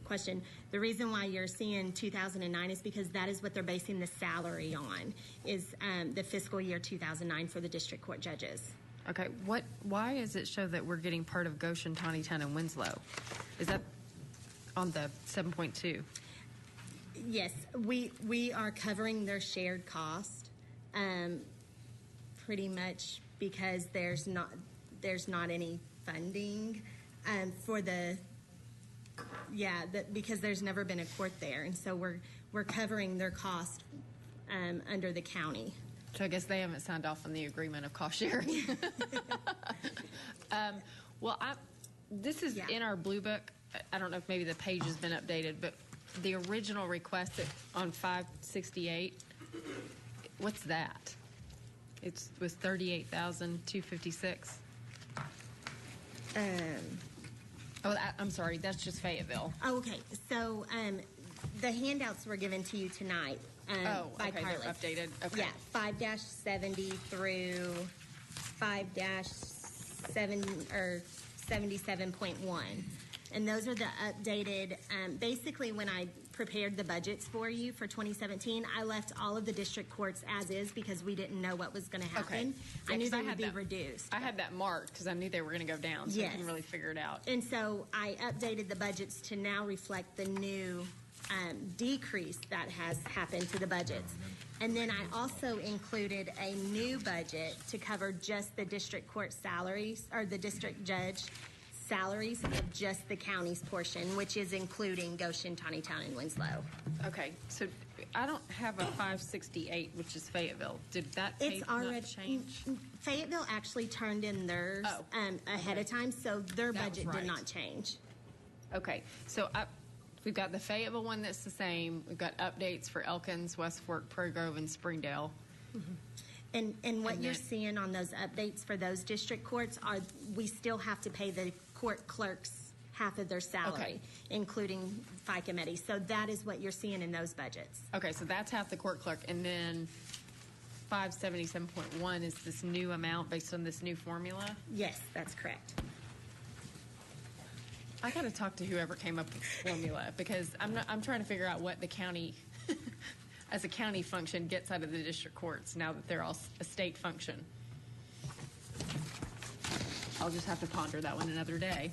[SPEAKER 12] question. The reason why you're seeing 2009 is because that is what they're basing the salary on, is the fiscal year 2009 for the district court judges.
[SPEAKER 9] Okay, why does it show that we're getting part of Goshen, Tawnytown, and Winslow? Is that on the 7.2?
[SPEAKER 12] Yes, we are covering their shared cost, pretty much because there's not any funding for because there's never been a court there, and so we're covering their cost under the county.
[SPEAKER 9] So I guess they haven't signed off on the agreement of cost sharing. This is in our blue book. I don't know if maybe the page has been updated, but the original request on 568, what's that? It was $38,256. I'm sorry, that's just Fayetteville.
[SPEAKER 12] Okay, so the handouts were given to you tonight. By
[SPEAKER 9] okay,
[SPEAKER 12] Carlos.
[SPEAKER 9] they're updated. Okay.
[SPEAKER 12] Yeah, 5-70 through 5-7 or 77.1. And those are the updated, basically when I prepared the budgets for you for 2017, I left all of the district courts as is because we didn't know what was going to happen.
[SPEAKER 9] Okay.
[SPEAKER 12] I knew they would be reduced.
[SPEAKER 9] I had that marked because I knew they were going to go down, so I couldn't really figure it out.
[SPEAKER 12] And so I updated the budgets to now reflect the new decrease that has happened to the budgets. And then I also included a new budget to cover just the district court salaries, or the district judge salaries of just the county's portion, which is including Goshen, Tawnytown, and Winslow.
[SPEAKER 9] Okay, so I don't have a 568, which is Fayetteville. Did that pay not change?
[SPEAKER 12] Fayetteville actually turned in theirs ahead of time, so their budget did not change.
[SPEAKER 9] Okay, so we've got the Fayetteville one that's the same. We've got updates for Elkins, West Fork, Prairie Grove, and Springdale.
[SPEAKER 12] Mm-hmm. And what
[SPEAKER 9] And
[SPEAKER 12] you're
[SPEAKER 9] then-
[SPEAKER 12] seeing on those updates for those district courts are, we still have to pay the court clerks half of their salary, including FICA Medi. So that is what you're seeing in those budgets.
[SPEAKER 9] Okay, so that's half the court clerk, and then 577.1 is this new amount based on this new formula?
[SPEAKER 12] Yes, that's correct.
[SPEAKER 9] I got to talk to whoever came up with the formula, because I'm trying to figure out what the county, as a county function, gets out of the district courts now that they're all a state function. I'll just have to ponder that one another day.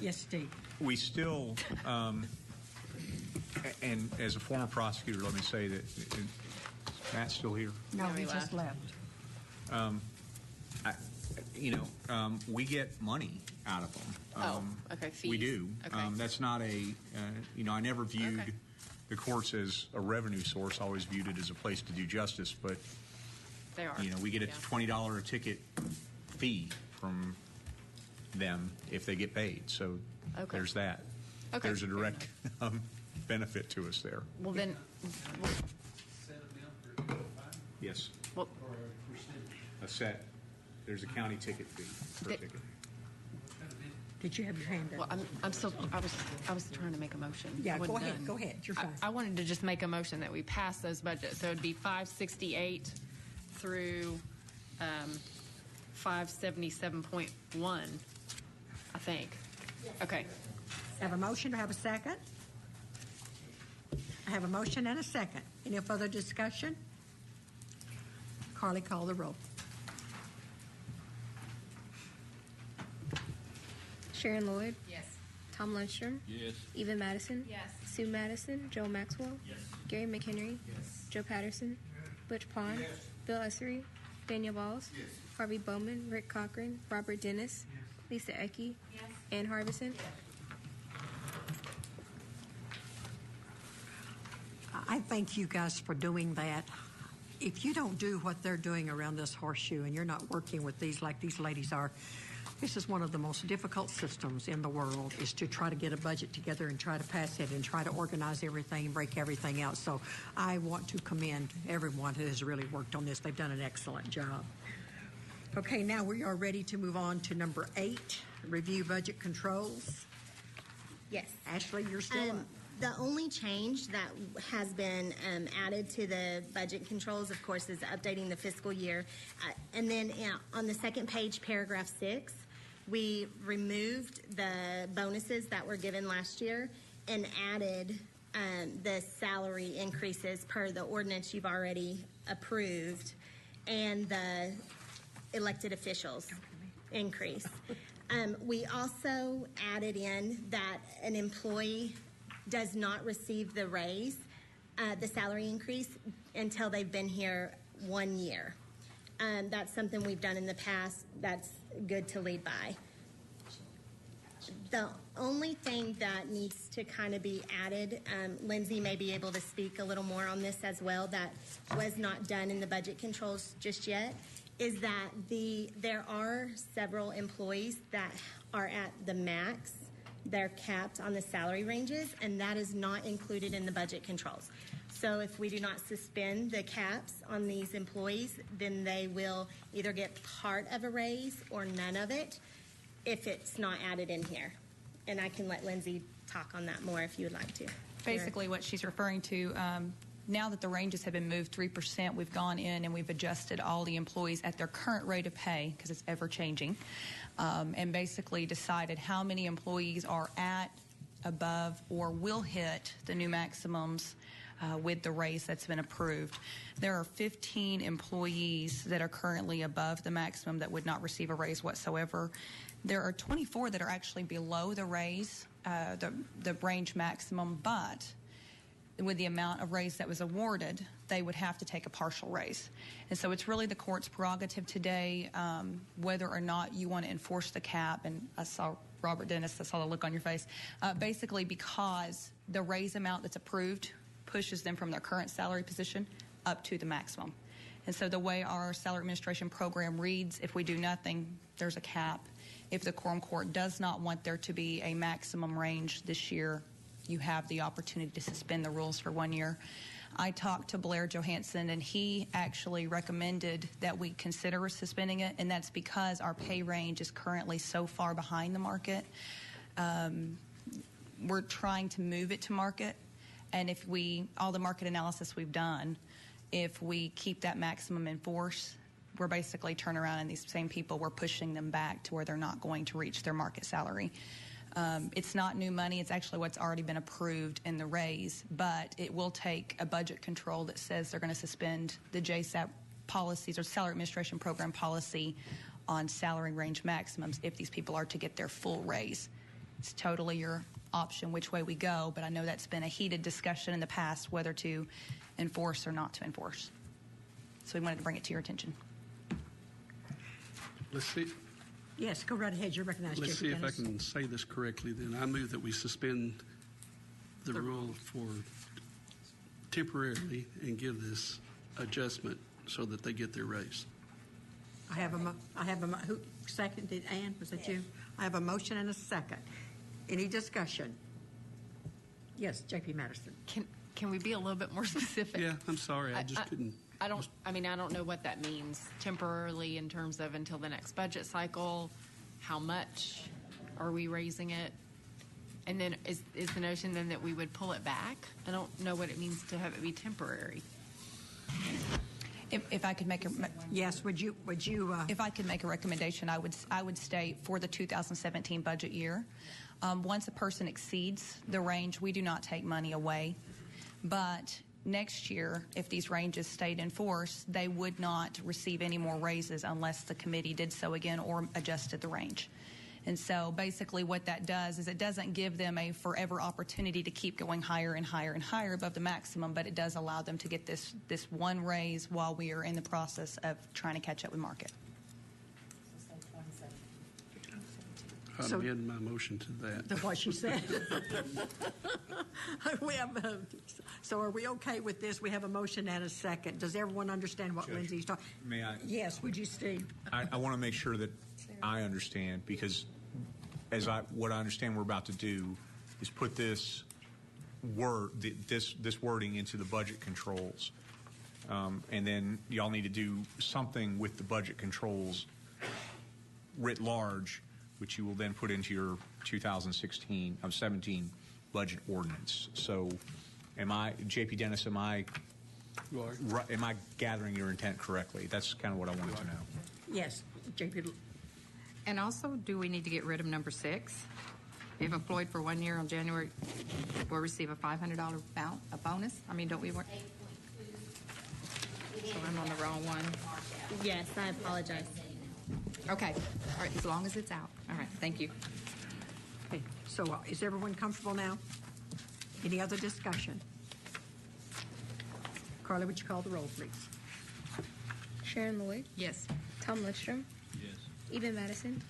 [SPEAKER 1] Yes, Steve.
[SPEAKER 8] We still, and as a former prosecutor, let me say that, Matt's still here?
[SPEAKER 1] No, he just left.
[SPEAKER 8] We get money out of them.
[SPEAKER 9] Okay,
[SPEAKER 8] We
[SPEAKER 9] fees.
[SPEAKER 8] do.
[SPEAKER 9] Okay.
[SPEAKER 8] That's not I never viewed
[SPEAKER 9] Okay.
[SPEAKER 8] the courts as a revenue source. I always viewed it as a place to do justice, but,
[SPEAKER 9] They are.
[SPEAKER 8] we get a
[SPEAKER 9] Yeah.
[SPEAKER 8] $20 a ticket fee from them if they get paid. So
[SPEAKER 9] Okay.
[SPEAKER 8] there's that.
[SPEAKER 9] Okay.
[SPEAKER 8] There's a direct benefit to us there.
[SPEAKER 9] Well, then,
[SPEAKER 8] Yes.
[SPEAKER 9] well,
[SPEAKER 8] A set. There's a county ticket fee per
[SPEAKER 9] They-
[SPEAKER 8] ticket.
[SPEAKER 1] Did you have your hand up?
[SPEAKER 9] well, I'm still, I was trying to make a motion.
[SPEAKER 1] Yeah,
[SPEAKER 9] I wasn't
[SPEAKER 1] go ahead,
[SPEAKER 9] done.
[SPEAKER 1] go ahead. You're fine.
[SPEAKER 9] I wanted to just make a motion that we pass those budgets. So it'd be 568 through 577.1, I think. Okay.
[SPEAKER 1] Have a motion, to have a second? I have a motion and a second. Any further discussion? Carly, call the roll.
[SPEAKER 5] Sharon Lloyd,
[SPEAKER 9] Yes.
[SPEAKER 5] Tom Lundstrom,
[SPEAKER 11] Yes.
[SPEAKER 5] Eva Madison,
[SPEAKER 9] Yes.
[SPEAKER 5] Sue Madison, Joel Maxwell,
[SPEAKER 17] Yes.
[SPEAKER 5] Gary McHenry, Joe Patterson, Butch Pond,
[SPEAKER 17] Yes.
[SPEAKER 5] Bill Ussery, Daniel Balls,
[SPEAKER 2] Yes.
[SPEAKER 5] Harvey Bowman, Rick Cochran, Robert Dennis, Lisa Ecke, Ann Harbison.
[SPEAKER 1] I thank you guys for doing that. If you don't do what they're doing around this horseshoe and you're not working with these like these ladies are, this is one of the most difficult systems in the world, is to try to get a budget together and try to pass it and try to organize everything and break everything out. So I want to commend everyone who has really worked on this. They've done an excellent job. Okay, now we are ready to move on to number 8, review budget controls.
[SPEAKER 12] Yes.
[SPEAKER 1] Ashley, you're still up.
[SPEAKER 12] The only change that has been added to the budget controls, of course, is updating the fiscal year. And then on the second page, paragraph 6, we removed the bonuses that were given last year and added the salary increases per the ordinance you've already approved and the elected officials increase. We also added in that an employee does not receive the raise, the salary increase, until they've been here 1 year. That's something we've done in the past. That's good to lead by. The only thing that needs to kind of be added, Lindsay may be able to speak a little more on this as well, that was not done in the budget controls just yet, is that there are several employees that are at the max. They're capped on the salary ranges, and that is not included in the budget controls. So if we do not suspend the caps on these employees, then they will either get part of a raise or none of it if it's not added in here. And I can let Lindsay talk on that more if you would like to.
[SPEAKER 18] Basically, what she's referring to, now that the ranges have been moved 3%, we've gone in and we've adjusted all the employees at their current rate of pay, because it's ever changing, and basically decided how many employees are at, above, or will hit the new maximums with the raise that's been approved. There are 15 employees that are currently above the maximum that would not receive a raise whatsoever. There are 24 that are actually below the raise, the range maximum, but with the amount of raise that was awarded, they would have to take a partial raise. And so it's really the court's prerogative today whether or not you want to enforce the cap. And I saw Robert Dennis, I saw the look on your face. Basically, because the raise amount that's approved pushes them from their current salary position up to the maximum. And so the way our salary administration program reads, if we do nothing, there's a cap. If the quorum court does not want there to be a maximum range this year, you have the opportunity to suspend the rules for 1 year. I talked to Blair Johansson, and he actually recommended that we consider suspending it, and that's because our pay range is currently so far behind the market. We're trying to move it to market, and if all the market analysis we've done, if we keep that maximum in force, we're basically turning around, and these same people, we're pushing them back to where they're not going to reach their market salary. It's not new money. It's actually what's already been approved in the raise, but it will take a budget control that says they're going to suspend the JSAP policies or Salary Administration Program policy on salary range maximums if these people are to get their full raise. It's totally your option which way we go, but I know that's been a heated discussion in the past whether to enforce or not to enforce. So we wanted to bring it to your attention.
[SPEAKER 20] Let's see.
[SPEAKER 1] Yes, go right ahead. You're recognized.
[SPEAKER 20] Let's see
[SPEAKER 1] Dennis.
[SPEAKER 20] if I can say this correctly. Then I move that we suspend the rule for temporarily and give this adjustment so that they get their raise.
[SPEAKER 1] I have a who seconded? Ann, was that you? I have a motion and a second. Any discussion? Yes, J.P. Madison.
[SPEAKER 9] Can we be a little bit more specific?
[SPEAKER 20] Yeah, I'm sorry. I just couldn't.
[SPEAKER 9] I don't know what that means temporarily in terms of until the next budget cycle. How much are we raising it? And then is the notion then that we would pull it back? I don't know what it means to have it be temporary.
[SPEAKER 18] If I could make a
[SPEAKER 1] yes, would you?
[SPEAKER 18] If I could make a recommendation, I would state for the 2017 budget year, once a person exceeds the range, we do not take money away. But next year, if these ranges stayed in force, they would not receive any more raises unless the committee did so again or adjusted the range. And so basically what that does is it doesn't give them a forever opportunity to keep going higher and higher and higher above the maximum, but it does allow them to get this one raise while we are in the process of trying to catch up with market.
[SPEAKER 20] I'll amend my motion to that.
[SPEAKER 1] That's what she said. So are we okay with this? We have a motion and a second. Does everyone understand what
[SPEAKER 8] Judge,
[SPEAKER 1] Lindsay's talking?
[SPEAKER 8] May I?
[SPEAKER 1] Yes, would you, Steve?
[SPEAKER 8] I want to make sure that I understand, because what I understand we're about to do is put this wording into the budget controls, and then y'all need to do something with the budget controls writ large, which you will then put into your 2017 budget ordinance. So, J.P. Dennis, am I gathering your intent correctly? That's kind of what I wanted to know.
[SPEAKER 1] Yes, J.P.
[SPEAKER 13] And also, do we need to get rid of number 6? If employed for 1 year on January, will receive a $500 a bonus? I mean, don't we work? So I'm on the wrong one.
[SPEAKER 12] Yes, I apologize.
[SPEAKER 13] Okay. All right. As long as it's out. All right. Thank you.
[SPEAKER 1] Okay. So is everyone comfortable now? Any other discussion? Carly, would you call the roll, please?
[SPEAKER 5] Sharon Lloyd?
[SPEAKER 13] Yes.
[SPEAKER 5] Tom Lindstrom?
[SPEAKER 11] Yes.
[SPEAKER 5] Eva Madison?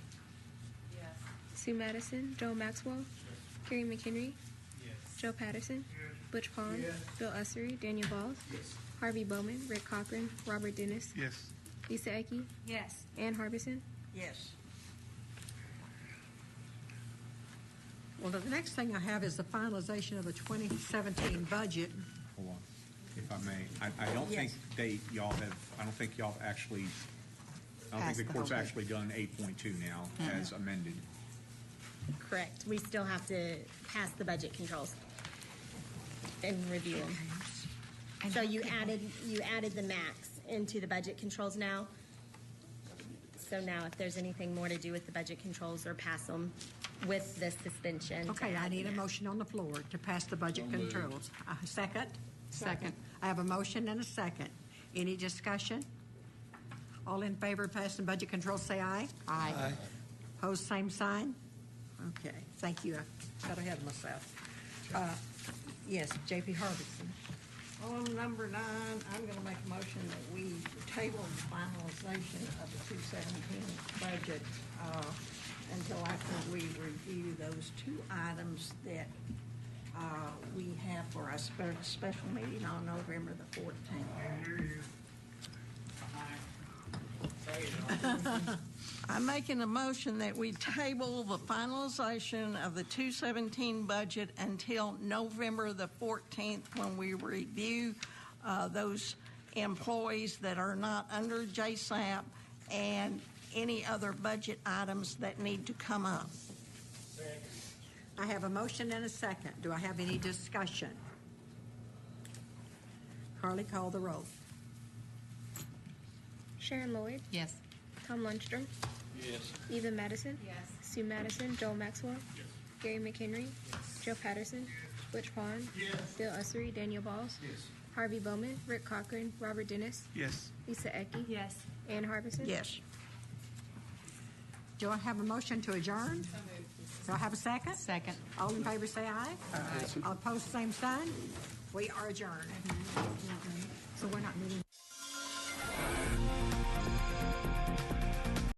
[SPEAKER 4] Yes.
[SPEAKER 5] Sue Madison? Joe Maxwell? Kerry McHenry?
[SPEAKER 17] Yes.
[SPEAKER 5] Joe Patterson? Butch Pond?
[SPEAKER 17] Yes.
[SPEAKER 5] Bill Ussery? Daniel Balls?
[SPEAKER 17] Yes.
[SPEAKER 5] Harvey Bowman? Rick Cochran? Robert Dennis?
[SPEAKER 20] Yes.
[SPEAKER 5] Lisa Ecke?
[SPEAKER 4] Yes.
[SPEAKER 5] Ann Harbison?
[SPEAKER 1] Yes. Well, the next thing I have is the finalization of the 2017 budget.
[SPEAKER 8] Hold on, if I may. I don't
[SPEAKER 1] Yes.
[SPEAKER 8] think y'all have. I don't think y'all actually. I don't
[SPEAKER 12] Passed
[SPEAKER 8] think
[SPEAKER 12] the
[SPEAKER 8] the court's
[SPEAKER 12] whole thing.
[SPEAKER 8] actually done 8.2 now as amended.
[SPEAKER 12] Correct. We still have to pass the budget controls and review them. So you added the max into the budget controls now. So now if there's anything more to do with the budget controls, or pass them with the suspension.
[SPEAKER 1] Okay, I need a motion on the floor to pass the budget controls. Second?
[SPEAKER 13] Second.
[SPEAKER 1] I have a motion and a second. Any discussion? All in favor of passing budget controls, say aye.
[SPEAKER 13] Aye.
[SPEAKER 1] Opposed, same sign? Okay, thank you. I got ahead of myself. Yes, J.P. Harbison.
[SPEAKER 4] On number 9, I'm going to make a motion that we table the finalization of the 2017 budget until after we review those 2 items that we have for our special meeting on November the 14th.
[SPEAKER 16] I'm making a motion that we table the finalization of the 2017 budget until November the 14th, when we review those employees that are not under JSAP and any other budget items that need to come up.
[SPEAKER 1] I have a motion and a second. Do I have any discussion? Carly, call the roll.
[SPEAKER 5] Sharon Lloyd,
[SPEAKER 13] Yes.
[SPEAKER 5] Tom Lundstrom,
[SPEAKER 20] Yes.
[SPEAKER 5] Eva Madison, Sue Madison, Joel Maxwell, Gary McHenry, Joe Patterson, Butch Pond, Bill Ussery, Daniel Balls, Harvey Bowman, Rick Cochran, Robert Dennis,
[SPEAKER 20] Yes.
[SPEAKER 5] Lisa Ecke,
[SPEAKER 14] Yes.
[SPEAKER 5] Ann Harbison.
[SPEAKER 16] Yes.
[SPEAKER 1] Do I have a motion to adjourn? Do I have a second?
[SPEAKER 13] Second.
[SPEAKER 1] All in favor say aye. Aye. All opposed, same sign. We are adjourned.
[SPEAKER 13] So we're not meeting